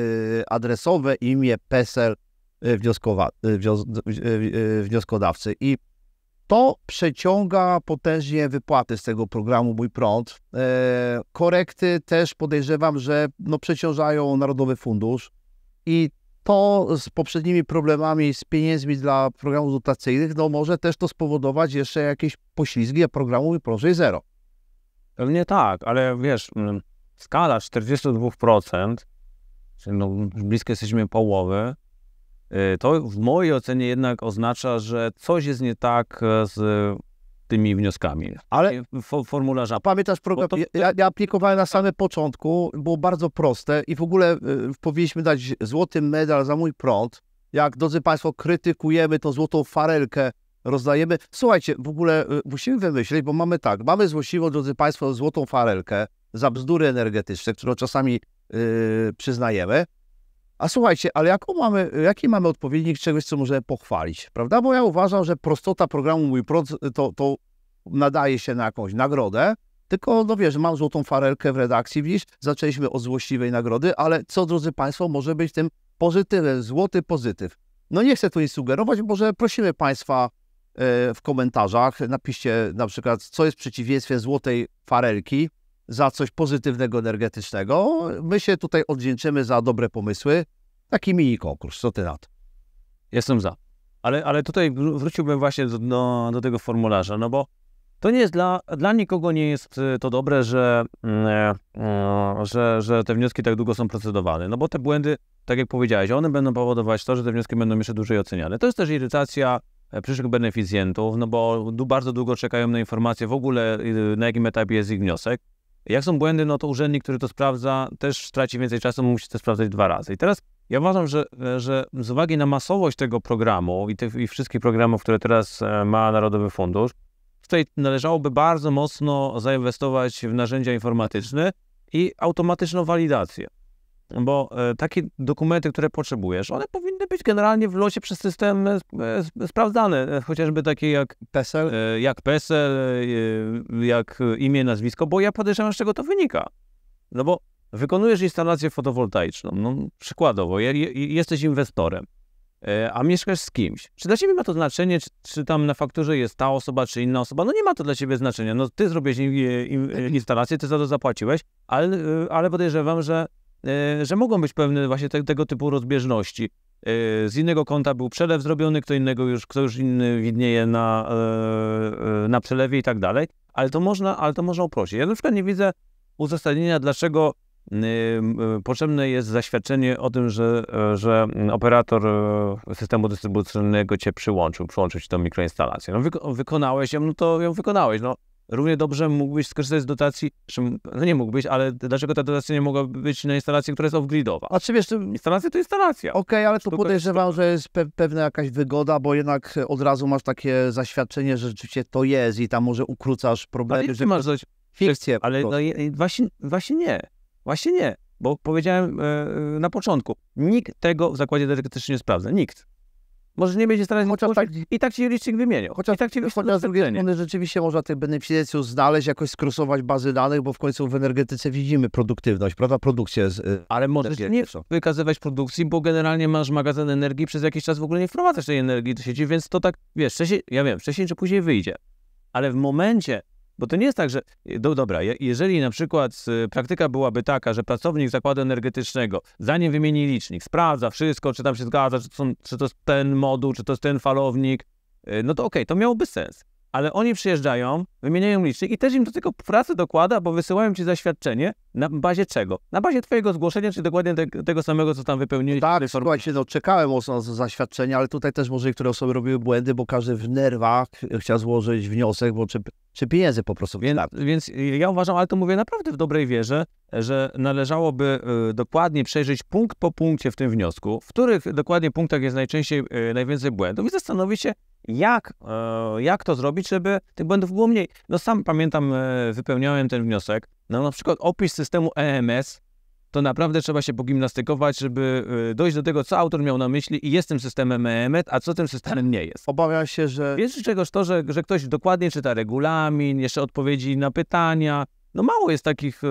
adresowe, imię, PESEL wnioskodawcy. I to przeciąga potężnie wypłaty z tego programu Mój Prąd. Korekty też podejrzewam, że przeciążają Narodowy Fundusz i to z poprzednimi problemami z pieniędzmi dla programów dotacyjnych, może też to spowodować jeszcze jakieś poślizgi programu Mój Prąd 6.0. Pewnie tak, ale wiesz, skala 42%, czyli blisko jesteśmy połowy, to w mojej ocenie jednak oznacza, że coś jest nie tak z tymi wnioskami, ale formularza. Pamiętasz program? Ja aplikowałem na samym początku, było bardzo proste i w ogóle powinniśmy dać złoty medal za Mój Prąd. Jak, drodzy Państwo, krytykujemy tą złotą farelkę, rozdajemy. Słuchajcie, w ogóle musimy wymyślić, bo mamy złośliwą, drodzy Państwo, złotą farelkę za bzdury energetyczne, którą czasami przyznajemy. A słuchajcie, ale jaki mamy odpowiednik czegoś, co możemy pochwalić, prawda? Bo ja uważam, że prostota programu Mój Prąd to nadaje się na jakąś nagrodę, tylko, wiesz, mam złotą farelkę w redakcji, widzisz, zaczęliśmy od złośliwej nagrody, ale co, drodzy Państwo, może być tym pozytywem, złoty pozytyw. Nie chcę tu nic sugerować, może prosimy Państwa w komentarzach, napiszcie na przykład, co jest przeciwieństwem złotej farelki za coś pozytywnego, energetycznego. My się tutaj odwdzięczymy za dobre pomysły. Taki mini konkurs, co ty na to? Jestem za. Ale tutaj wróciłbym właśnie do tego formularza, bo to nie jest dla nikogo nie jest to dobre, że te wnioski tak długo są procedowane, bo te błędy, tak jak powiedziałeś, one będą powodować to, że te wnioski będą jeszcze dłużej oceniane. To jest też irytacja przyszłych beneficjentów, bo bardzo długo czekają na informacje w ogóle, na jakim etapie jest ich wniosek. Jak są błędy, to urzędnik, który to sprawdza, też traci więcej czasu, musi to sprawdzać 2 razy. I teraz ja uważam, że z uwagi na masowość tego programu i wszystkich programów, które teraz ma Narodowy Fundusz, tutaj należałoby bardzo mocno zainwestować w narzędzia informatyczne i automatyczną walidację. Bo takie dokumenty, które potrzebujesz, one powinny być generalnie w locie przez system sprawdzane, chociażby takie jak PESEL, jak imię, nazwisko, bo ja podejrzewam, z czego to wynika. Bo wykonujesz instalację fotowoltaiczną, przykładowo, jesteś inwestorem, a mieszkasz z kimś. Czy dla ciebie ma to znaczenie, czy tam na fakturze jest ta osoba, czy inna osoba? Nie ma to dla ciebie znaczenia. Ty zrobiłeś instalację, ty za to zapłaciłeś, ale podejrzewam, że mogą być pewne właśnie tego typu rozbieżności. Z innego konta był przelew zrobiony, kto już inny widnieje na przelewie i tak dalej, ale to można uprościć. Ja na przykład nie widzę uzasadnienia, dlaczego potrzebne jest zaświadczenie o tym, że operator systemu dystrybucyjnego cię przyłączył ci tą mikroinstalację. No wykonałeś ją, no to ją wykonałeś. No, równie dobrze mógłbyś skorzystać z dotacji, no nie mógłbyś, ale dlaczego ta dotacja nie mogłaby być na instalację, która jest off-gridowa? A czy wiesz, Instalacja to instalacja. Okej, ale tu podejrzewam, że jest pewna jakaś wygoda, bo jednak od razu masz takie zaświadczenie, że rzeczywiście to jest i tam może ukrócasz problemy, że masz coś, fikcję. ale no, właśnie nie. Właśnie nie, bo powiedziałem na początku, nikt tego w zakładzie energetycznym nie sprawdza. Nikt. Może nie będzie starać i tak ci licznik wymienią. Chociaż z drugiej strony rzeczywiście można tych beneficjentów znaleźć, jakoś skrusować bazy danych, bo w końcu w energetyce widzimy produktywność, prawda? Produkcję. Ale możesz nie wykazywać produkcji, bo generalnie masz magazyn energii, przez jakiś czas w ogóle nie wprowadzasz tej energii do sieci, więc to tak, wiesz, wcześniej czy później wyjdzie. Ale w momencie, bo to nie jest tak, że, dobra, jeżeli na przykład praktyka byłaby taka, że pracownik zakładu energetycznego, zanim wymieni licznik, sprawdza wszystko, czy tam się zgadza, czy to jest ten moduł, czy to jest ten falownik, no to okej, to miałoby sens. Ale oni przyjeżdżają, wymieniają licznik i też im do tego pracy dokłada, bo wysyłają ci zaświadczenie na bazie czego? Na bazie twojego zgłoszenia, czy dokładnie tego samego, co tam wypełniłeś. Tak, słuchajcie, no czekałem mocno na zaświadczenie, ale tutaj też może niektóre osoby robiły błędy, bo każdy w nerwach chciał złożyć wniosek, bo czy pieniędzy po prostu. Więc ja uważam, ale to mówię naprawdę w dobrej wierze, że należałoby dokładnie przejrzeć punkt po punkcie w tym wniosku, w których dokładnie punktach jest najwięcej błędów i zastanowić się, jak to zrobić, żeby tych błędów było mniej. No sam pamiętam, wypełniałem ten wniosek, no na przykład opis systemu EMS, to naprawdę trzeba się pogimnastykować, żeby dojść do tego, co autor miał na myśli i jest tym systemem EMS, a co tym systemem nie jest. Obawiam się, że... Wiesz czegoś to, że ktoś dokładnie czyta regulamin, jeszcze odpowiedzi na pytania. No mało jest takich...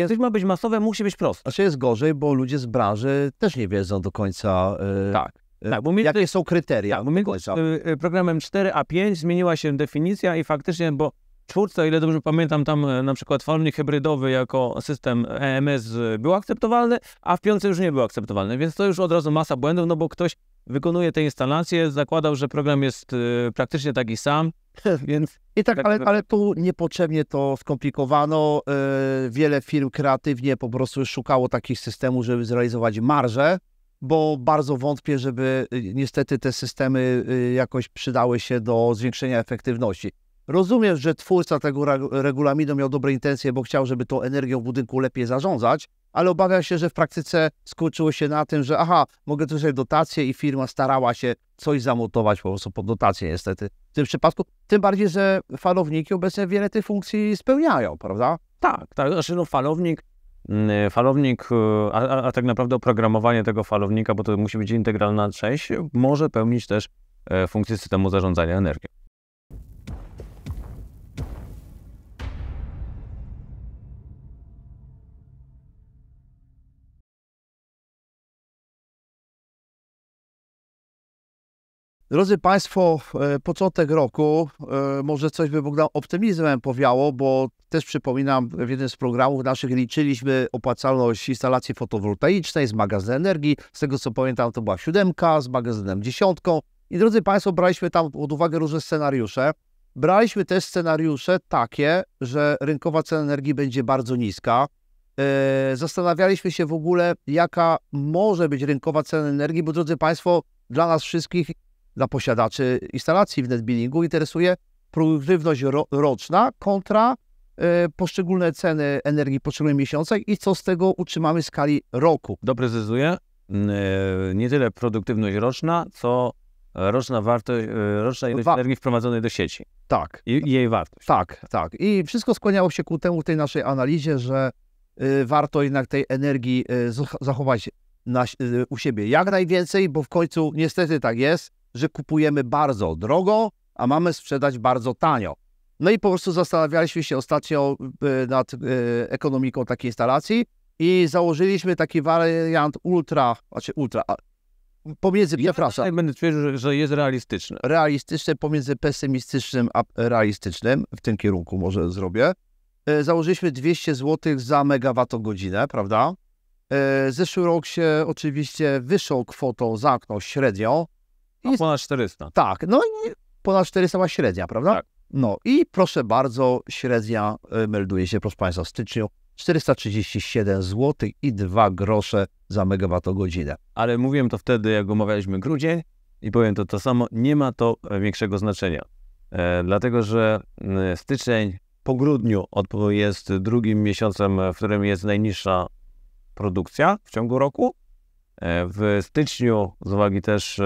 Coś ma być masowe, musi być proste. A się jest gorzej, bo ludzie z branży też nie wiedzą do końca... Tak, bo jakie są kryteria? Tak, bo programem 4A5 zmieniła się definicja i faktycznie, bo w 4, o ile dobrze pamiętam, tam na przykład falownik hybrydowy jako system EMS był akceptowalny, a w 5 już nie był akceptowalny, więc to już od razu masa błędów, no bo ktoś wykonuje tę instalację, zakładał, że program jest praktycznie taki sam, więc... I tak, ale tu niepotrzebnie to skomplikowano. Wiele firm kreatywnie po prostu szukało takich systemów, żeby zrealizować marżę, bo bardzo wątpię, żeby niestety te systemy jakoś przydały się do zwiększenia efektywności. Rozumiem, że twórca tego regulaminu miał dobre intencje, bo chciał, żeby tą energią w budynku lepiej zarządzać, ale obawiam się, że w praktyce skończyło się na tym, że mogę dostać dotację i firma starała się coś zamontować po prostu pod dotację niestety. W tym przypadku, tym bardziej, że falowniki obecnie wiele tych funkcji spełniają, prawda? Tak, znaczy no falownik, a tak naprawdę oprogramowanie tego falownika, bo to musi być integralna część, może pełnić też funkcję systemu zarządzania energią. Drodzy Państwo, początek roku, może coś by Bogdan optymizmem powiało, bo też przypominam, w jednym z programów naszych liczyliśmy opłacalność instalacji fotowoltaicznej z magazynem energii. Z tego co pamiętam, to była 7 z magazynem 10. I drodzy Państwo, braliśmy tam pod uwagę różne scenariusze. Braliśmy też scenariusze takie, że rynkowa cena energii będzie bardzo niska. Zastanawialiśmy się w ogóle, jaka może być rynkowa cena energii, bo drodzy Państwo, dla nas wszystkich, dla posiadaczy instalacji w netbillingu interesuje produktywność roczna kontra poszczególne ceny energii w poszczególnych miesiącach i co z tego utrzymamy w skali roku. Doprecyzuję, nie tyle produktywność roczna, co roczna ilość energii wprowadzonej do sieci. Tak. I jej wartość. Tak. I wszystko skłaniało się ku temu w tej naszej analizie, że warto jednak tej energii zachować u siebie jak najwięcej, bo w końcu niestety tak jest, że kupujemy bardzo drogo, a mamy sprzedać bardzo tanio. No i po prostu zastanawialiśmy się ostatnio nad ekonomiką takiej instalacji i założyliśmy taki wariant pomiędzy, przepraszam. Będę twierdził, że jest realistyczny. Realistyczny, pomiędzy pesymistycznym a realistycznym, w tym kierunku może zrobię. Założyliśmy 200 zł za megawattogodzinę, prawda? Zeszły rok się oczywiście wyższą kwotą zamknął średnio. Ponad 400. Tak, no i ponad 400 ma średnia, prawda? Tak. No i proszę bardzo, średnia melduje się, proszę Państwa, w styczniu 437 zł i 2 grosze za megawattogodzinę. Ale mówiłem to wtedy, jak omawialiśmy grudzień i powiem to samo, nie ma to większego znaczenia. Dlatego, że styczeń po grudniu jest drugim miesiącem, w którym jest najniższa produkcja w ciągu roku. W styczniu, z uwagi też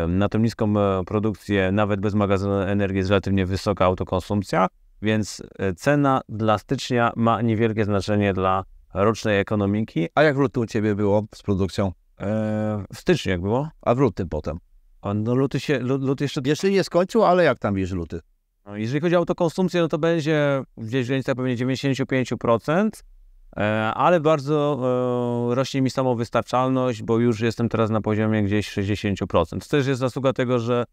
na tą niską produkcję, nawet bez magazynu energii jest relatywnie wysoka autokonsumpcja, więc cena dla stycznia ma niewielkie znaczenie dla rocznej ekonomiki. A jak w lutym u Ciebie było z produkcją? W styczniu jak było? A w lutym potem? A no luty jeszcze... Jeszcze nie skończył, ale jak tam wiesz luty? No, jeżeli chodzi o autokonsumpcję, no to będzie gdzieś w granicach pewnie 95%, ale bardzo rośnie mi samowystarczalność, bo już jestem teraz na poziomie gdzieś 60%. To też jest zasługa tego, że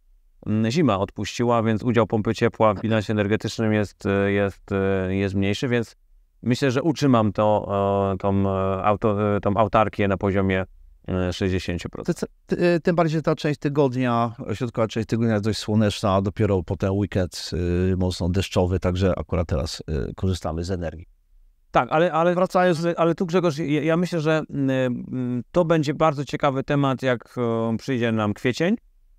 zima odpuściła, więc udział pompy ciepła w bilansie energetycznym jest mniejszy, więc myślę, że utrzymam tą autarkię na poziomie 60%. Tym bardziej, że ta część tygodnia, środkowa część tygodnia jest dość słoneczna, a dopiero potem weekend mocno deszczowy, także akurat teraz korzystamy z energii. Tak, ale wracając, ale tu Grzegorz, ja myślę, że to będzie bardzo ciekawy temat, jak przyjdzie nam kwiecień.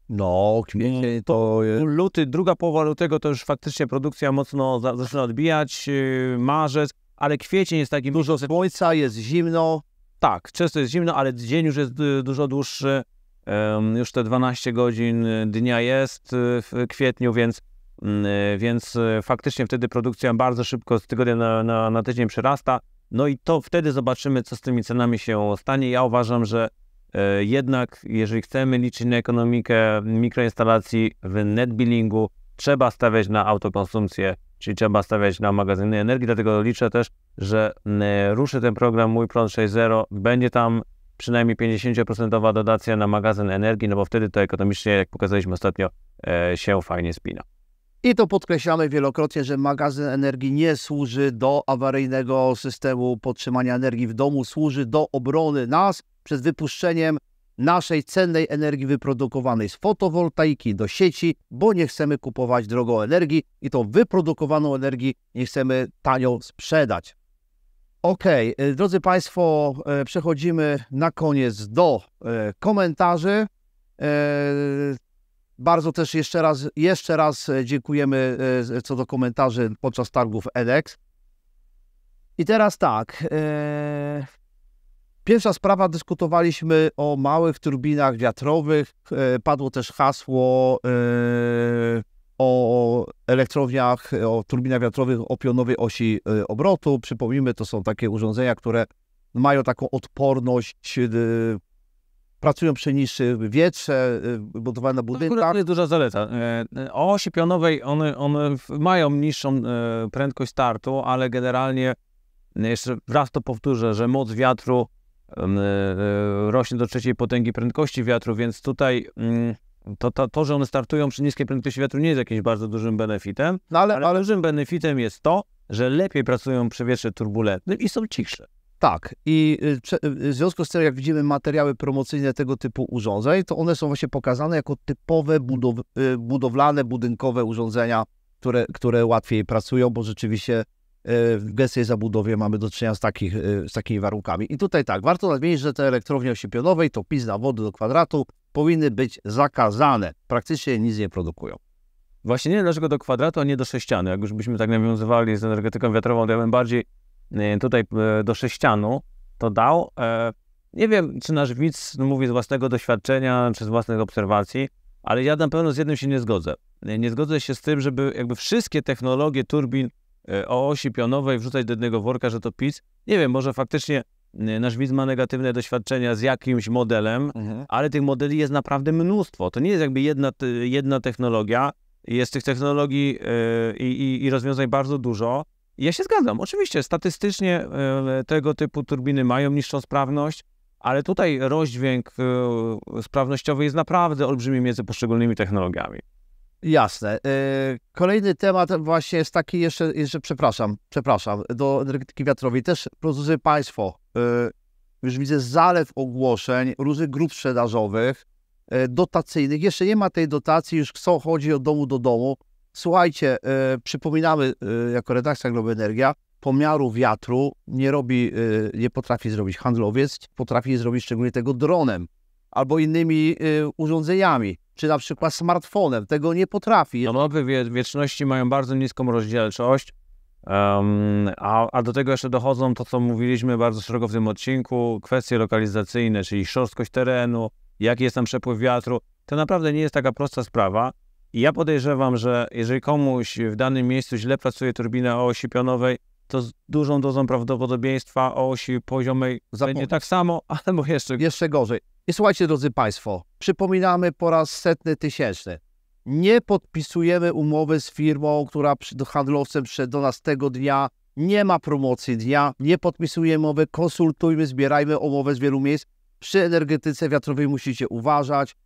No, kwiecień to jest... Luty, druga połowa lutego to już faktycznie produkcja mocno zaczyna odbijać, marzec, ale kwiecień jest taki... Dużo słońca, jest zimno. Tak, często jest zimno, ale dzień już jest dużo dłuższy, już te 12 godzin dnia jest w kwietniu, więc faktycznie wtedy produkcja bardzo szybko z tygodnia na tydzień przyrasta. No i to wtedy zobaczymy, co z tymi cenami się stanie. Ja uważam, że jednak jeżeli chcemy liczyć na ekonomikę mikroinstalacji w netbillingu, trzeba stawiać na autokonsumpcję, czyli trzeba stawiać na magazyny energii, dlatego liczę też, że ruszy ten program Mój Prąd 6.0, będzie tam przynajmniej 50% dotacja na magazyn energii, no bo wtedy to ekonomicznie, jak pokazaliśmy ostatnio, się fajnie spina. I to podkreślamy wielokrotnie, że magazyn energii nie służy do awaryjnego systemu podtrzymania energii w domu, służy do obrony nas przed wypuszczeniem naszej cennej energii wyprodukowanej z fotowoltaiki do sieci, bo nie chcemy kupować drogo energii i tą wyprodukowaną energię nie chcemy tanio sprzedać. Okej, drodzy Państwo, przechodzimy na koniec do komentarzy. Bardzo też jeszcze raz dziękujemy co do komentarzy podczas targów EDEX. I teraz tak, pierwsza sprawa, dyskutowaliśmy o małych turbinach wiatrowych, padło też hasło o elektrowniach, o turbinach wiatrowych o pionowej osi obrotu. Przypomnijmy, to są takie urządzenia, które mają taką odporność, pracują przy niższym wietrze, budowane na budynkach. To jest duża zaleta. O osi pionowej one mają niższą prędkość startu, ale generalnie, jeszcze raz to powtórzę, że moc wiatru rośnie do 3 potęgi prędkości wiatru, więc tutaj to, że one startują przy niskiej prędkości wiatru nie jest jakimś bardzo dużym benefitem, No ale dużym benefitem jest to, że lepiej pracują przy wietrze turbulentnym i są cichsze. Tak, i w związku z tym, jak widzimy materiały promocyjne tego typu urządzeń, to one są właśnie pokazane jako typowe budowlane, budynkowe urządzenia, które łatwiej pracują, bo rzeczywiście w gęstej zabudowie mamy do czynienia z takimi warunkami. I tutaj tak, warto nadmienić, że te elektrownie osi pionowej, topizna wody do kwadratu, powinny być zakazane. Praktycznie nic nie produkują. Właśnie nie wiem, dlaczego do kwadratu, a nie do sześcianu. Jak już byśmy tak nawiązywali z energetyką wiatrową, to ja bym bardziej tutaj do sześcianu to dał. Nie wiem, czy nasz widz mówi z własnego doświadczenia, czy z własnych obserwacji, ale ja na pewno z jednym się nie zgodzę. Nie zgodzę się z tym, żeby jakby wszystkie technologie turbin o osi pionowej wrzucać do jednego worka, że to PiS. Nie wiem, może faktycznie nasz widz ma negatywne doświadczenia z jakimś modelem, ale tych modeli jest naprawdę mnóstwo. To nie jest jakby jedna technologia. Jest tych technologii i rozwiązań bardzo dużo. I ja się zgadzam. Oczywiście statystycznie tego typu turbiny mają niższą sprawność, ale tutaj rozdźwięk sprawnościowy jest naprawdę olbrzymi między poszczególnymi technologiami. Jasne. Kolejny temat właśnie jest taki jeszcze przepraszam, do energetyki wiatrowej. Też, drodzy Państwo, już widzę zalew ogłoszeń różnych grup sprzedażowych, dotacyjnych. Jeszcze nie ma tej dotacji, już chodzi od domu do domu. Słuchajcie, przypominamy jako redakcja Globo Energia, pomiaru wiatru nie potrafi zrobić handlowiec, potrafi zrobić szczególnie tego dronem albo innymi urządzeniami, czy na przykład smartfonem. Tego nie potrafi. Domowe wieczności mają bardzo niską rozdzielczość, a do tego jeszcze dochodzą to, co mówiliśmy bardzo szeroko w tym odcinku, kwestie lokalizacyjne, czyli szorstkość terenu, jaki jest tam przepływ wiatru. To naprawdę nie jest taka prosta sprawa. I ja podejrzewam, że jeżeli komuś w danym miejscu źle pracuje turbina o osi pionowej, to z dużą dozą prawdopodobieństwa o osi poziomej będzie tak samo, albo jeszcze gorzej. I słuchajcie, drodzy Państwo, przypominamy po raz setny, tysięczny. Nie podpisujemy umowy z firmą, która handlowcem przyszedł do nas tego dnia. Nie ma promocji dnia, nie podpisujemy umowy, konsultujmy, zbierajmy umowę z wielu miejsc. Przy energetyce wiatrowej musicie uważać.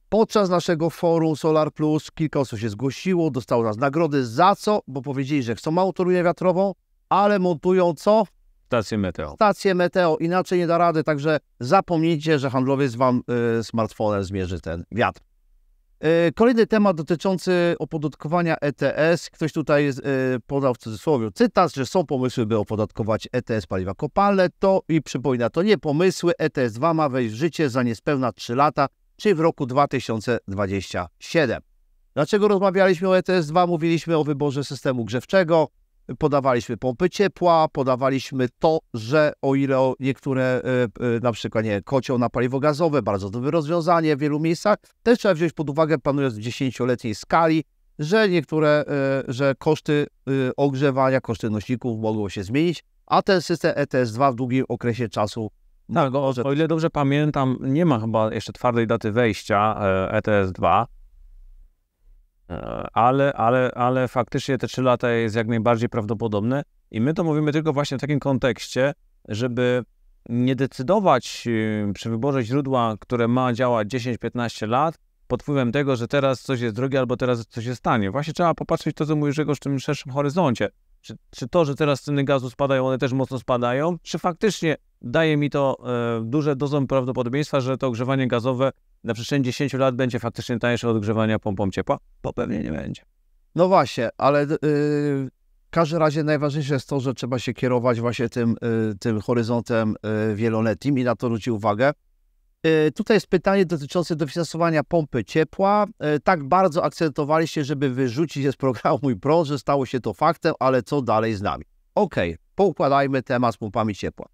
Podczas naszego forum Solar Plus kilka osób się zgłosiło, dostało nas nagrody. Za co? Bo powiedzieli, że chcą małą turbinę wiatrową, ale montują co? stację meteo. Stację meteo, inaczej nie da rady, także zapomnijcie, że handlowiec wam smartfonem zmierzy ten wiatr. Kolejny temat dotyczący opodatkowania ETS. Ktoś tutaj podał w cudzysłowie cytat, że są pomysły, by opodatkować ETS paliwa kopalne. To i przypomina, to nie pomysły. ETS 2 ma wejść w życie za niespełna 3 lata, czyli w roku 2027. Dlaczego rozmawialiśmy o ETS 2? Mówiliśmy o wyborze systemu grzewczego, podawaliśmy pompy ciepła, podawaliśmy to, że o ile niektóre, na przykład kocioł na paliwo gazowe, bardzo dobre rozwiązanie w wielu miejscach, też trzeba wziąć pod uwagę, planując w 10-letniej skali, że niektóre, że koszty ogrzewania, koszty nośników mogą się zmienić, a ten system ETS 2 w długim okresie czasu tak, o ile dobrze pamiętam, nie ma chyba jeszcze twardej daty wejścia ETS 2, ale faktycznie te 3 lata jest jak najbardziej prawdopodobne i my to mówimy tylko właśnie w takim kontekście, żeby nie decydować przy wyborze źródła, które ma działać 10-15 lat pod wpływem tego, że teraz coś jest drogie albo teraz coś jest tanie. Właśnie trzeba popatrzeć to, co mówisz, Grzegorz, w tym szerszym horyzoncie. Czy to, że teraz ceny gazu spadają, one też mocno spadają, czy faktycznie daje mi to duże dozę prawdopodobieństwa, że to ogrzewanie gazowe na przestrzeni 10 lat będzie faktycznie tańsze od ogrzewania pompą ciepła? Bo pewnie nie będzie. No właśnie, ale w każdym razie najważniejsze jest to, że trzeba się kierować właśnie tym horyzontem wieloletnim i na to zwrócić uwagę. Tutaj jest pytanie dotyczące dofinansowania pompy ciepła. Tak bardzo akcentowaliście, żeby wyrzucić je z programu Mój Prąd, że stało się to faktem, ale co dalej z nami? Okej, poukładajmy temat z pompami ciepła.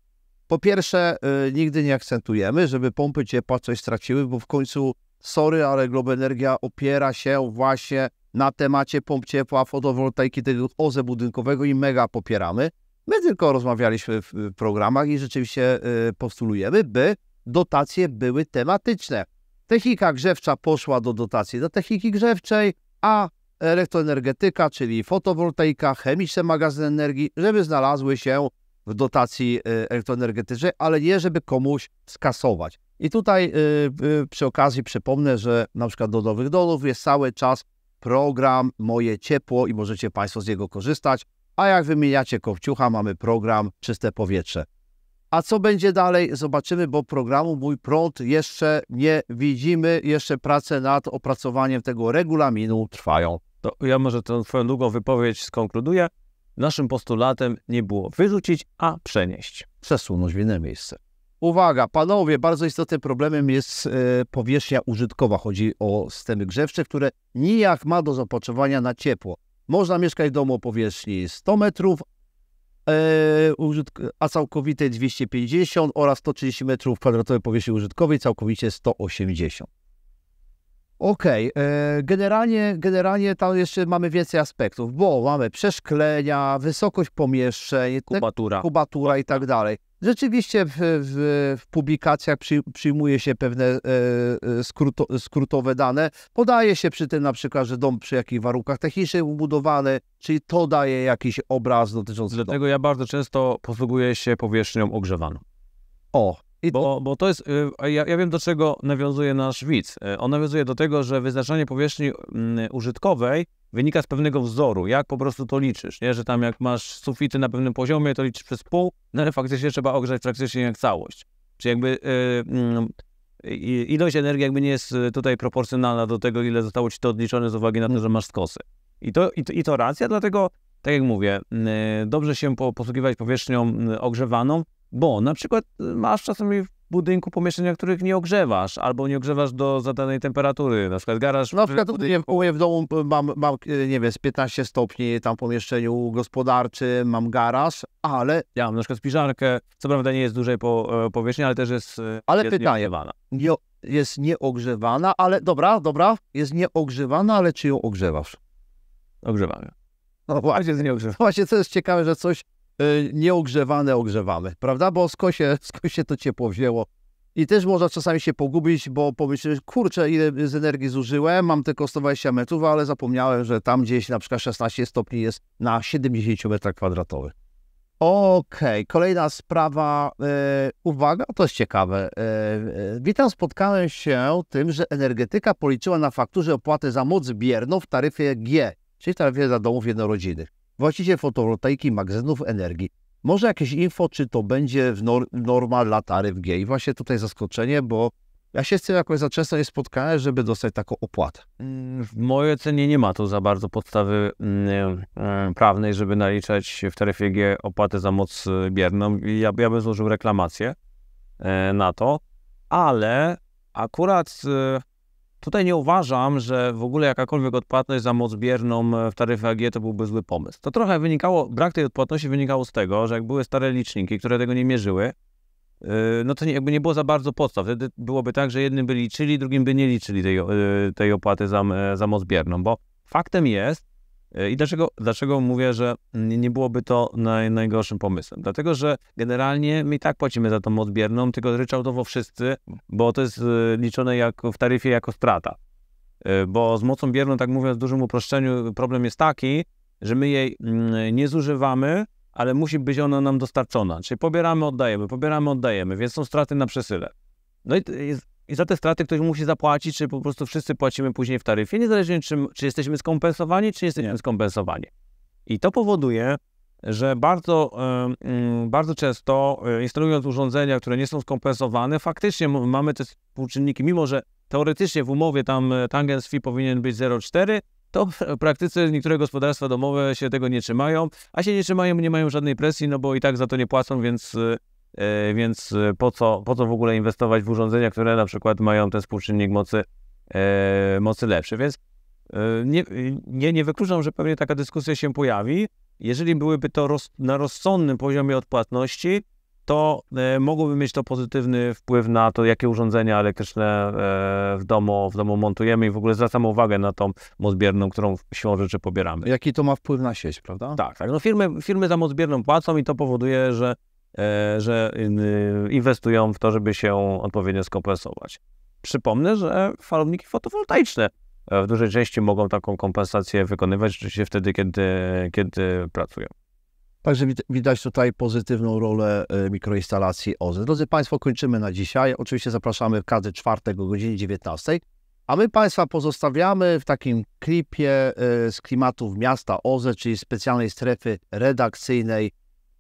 Po pierwsze, nigdy nie akcentujemy, żeby pompy ciepła coś straciły, bo w końcu, sorry, ale Globenergia opiera się właśnie na temacie pomp ciepła, fotowoltaiki, tego OZE budynkowego i mega popieramy. My tylko rozmawialiśmy w programach i rzeczywiście postulujemy, by dotacje były tematyczne. Technika grzewcza poszła do dotacji do techniki grzewczej, a elektroenergetyka, czyli fotowoltaika, chemiczne magazyny energii, żeby znalazły się w dotacji elektroenergetycznej, ale nie żeby komuś skasować. I tutaj przy okazji przypomnę, że na przykład do Nowych Dolów jest cały czas program Moje Ciepło i możecie Państwo z niego korzystać, a jak wymieniacie kopciucha, mamy program Czyste Powietrze. A co będzie dalej? Zobaczymy, bo programu Mój Prąd jeszcze nie widzimy, jeszcze prace nad opracowaniem tego regulaminu trwają. To ja może tę twoją długą wypowiedź skonkluduję. Naszym postulatem nie było wyrzucić, a przenieść. Przesunąć w inne miejsce. Uwaga, panowie, bardzo istotnym problemem jest powierzchnia użytkowa. Chodzi o systemy grzewcze, które nijak ma do zapotrzebowania na ciepło. Można mieszkać w domu o powierzchni 100 metrów, a całkowitej 250 oraz 130 m2 powierzchni użytkowej, całkowicie 180. Okej, generalnie tam jeszcze mamy więcej aspektów, bo mamy przeszklenia, wysokość pomieszczeń, kubatura i tak dalej. Rzeczywiście w publikacjach przyjmuje się pewne skrótowe dane. Podaje się przy tym na przykład, że dom przy jakich warunkach technicznych ubudowany, czyli to daje jakiś obraz dotyczący Dlatego domu. ja bardzo często posługuję się powierzchnią ogrzewaną. Bo to jest, ja wiem, do czego nawiązuje nasz widz. On nawiązuje do tego, że wyznaczanie powierzchni użytkowej wynika z pewnego wzoru, jak po prostu to liczysz, nie? Że tam jak masz sufity na pewnym poziomie, to liczysz przez pół, no ale faktycznie trzeba ogrzać praktycznie jak całość. Czy jakby ilość energii jakby nie jest tutaj proporcjonalna do tego, ile zostało ci to odliczone z uwagi na to, że masz skosy. I to racja, dlatego tak jak mówię, dobrze się posługiwać powierzchnią ogrzewaną, bo na przykład masz czasami w budynku pomieszczenia, których nie ogrzewasz, albo nie ogrzewasz do zadanej temperatury, na przykład garaż... Na przykład u mnie w domu mam, nie wiem, z 15 stopni tam w pomieszczeniu gospodarczym, mam garaż, ale... Ja mam na przykład spiżarkę, co prawda nie jest dużej powierzchni, ale też jest pytanie, nieogrzewana. Jest nieogrzewana, ale dobra, jest nieogrzewana, ale czy ją ogrzewasz? Ogrzewamy. No właśnie, jest nieogrzewane. Właśnie to jest ciekawe, że coś nieogrzewane ogrzewamy, prawda? Bo skąd się to ciepło wzięło. I też można czasami się pogubić, bo pomyśleć, kurczę, ile z energii zużyłem, mam tylko 120 metrów, ale zapomniałem, że tam gdzieś na przykład 16 stopni jest na 70 metrach kwadratowych. Okej, kolejna sprawa, uwaga, to jest ciekawe. Witam, spotkałem się tym, że energetyka policzyła na fakturze opłatę za moc bierną w taryfie G, czyli w taryfie dla domów jednorodzinnych. Właściciel fotowoltaiki magazynów energii. Może jakieś info, czy to będzie norma dla taryf G? I właśnie tutaj zaskoczenie, bo ja się z tym jakoś za często nie spotkałem, żeby dostać taką opłatę. W mojej ocenie nie ma tu za bardzo podstawy prawnej, żeby naliczać w taryfie G opłatę za moc bierną. Ja bym złożył reklamację na to, ale akurat tutaj nie uważam, że w ogóle jakakolwiek odpłatność za moc bierną w taryfie AG to byłby zły pomysł. To trochę brak tej odpłatności wynikało z tego, że jak były stare liczniki, które tego nie mierzyły, no to jakby nie było za bardzo podstaw. Wtedy byłoby tak, że jednym by liczyli, drugim by nie liczyli tej opłaty za moc bierną, bo faktem jest, i dlaczego mówię, że nie byłoby to najgorszym pomysłem? Dlatego, że generalnie my i tak płacimy za tą moc bierną, tylko ryczałtowo wszyscy, bo to jest liczone w taryfie jako strata. Bo z mocą bierną, tak mówiąc w dużym uproszczeniu, problem jest taki, że my jej nie zużywamy, ale musi być ona nam dostarczona. Czyli pobieramy, oddajemy, więc są straty na przesyle. No i za te straty ktoś musi zapłacić, czy po prostu wszyscy płacimy później w taryfie, niezależnie czy jesteśmy skompensowani, czy nie jesteśmy skompensowani. I to powoduje, że bardzo często instalując urządzenia, które nie są skompensowane, faktycznie mamy te współczynniki, mimo że teoretycznie w umowie tam tangens fee powinien być 0,4, to w praktyce niektóre gospodarstwa domowe się tego nie trzymają, a się nie trzymają, nie mają żadnej presji, no bo i tak za to nie płacą, więc po co w ogóle inwestować w urządzenia, które na przykład mają ten współczynnik mocy lepszy. Więc nie wykluczam, że pewnie taka dyskusja się pojawi. Jeżeli byłyby to na rozsądnym poziomie odpłatności, to mogłoby mieć to pozytywny wpływ na to, jakie urządzenia elektryczne w domu montujemy i w ogóle zwracamy uwagę na tą moc bierną, którą siłą rzeczy pobieramy. Jaki to ma wpływ na sieć, prawda? Tak. No firmy za moc bierną płacą i to powoduje, że inwestują w to, żeby się odpowiednio skompensować. Przypomnę, że falowniki fotowoltaiczne w dużej części mogą taką kompensację wykonywać rzeczywiście wtedy, kiedy pracują. Także widać tutaj pozytywną rolę mikroinstalacji OZE. Drodzy Państwo, kończymy na dzisiaj. Oczywiście zapraszamy w każdy czwartek o godzinie 19. A my Państwa pozostawiamy w takim klipie z klimatów miasta OZE, czyli specjalnej strefy redakcyjnej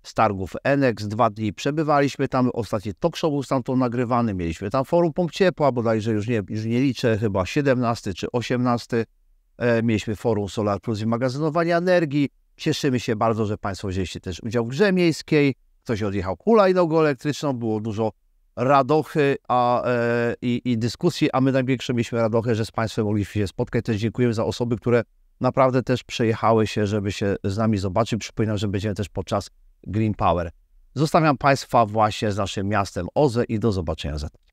z targów Enex. 2 dni przebywaliśmy tam, ostatni talk show był stamtąd nagrywany, mieliśmy tam forum pomp ciepła, bodajże już nie liczę, chyba 17 czy 18. Mieliśmy forum Solar Plus i magazynowania energii. Cieszymy się bardzo, że Państwo wzięliście też udział w grze miejskiej. Ktoś odjechał hulajnogą elektryczną, było dużo radochy i dyskusji, a my największe mieliśmy radochę, że z Państwem mogliśmy się spotkać. Też dziękujemy za osoby, które naprawdę też przejechały się, żeby się z nami zobaczyć. Przypominam, że będziemy też podczas Green Power. Zostawiam Państwa właśnie z naszym miastem OZE i do zobaczenia za tydzień.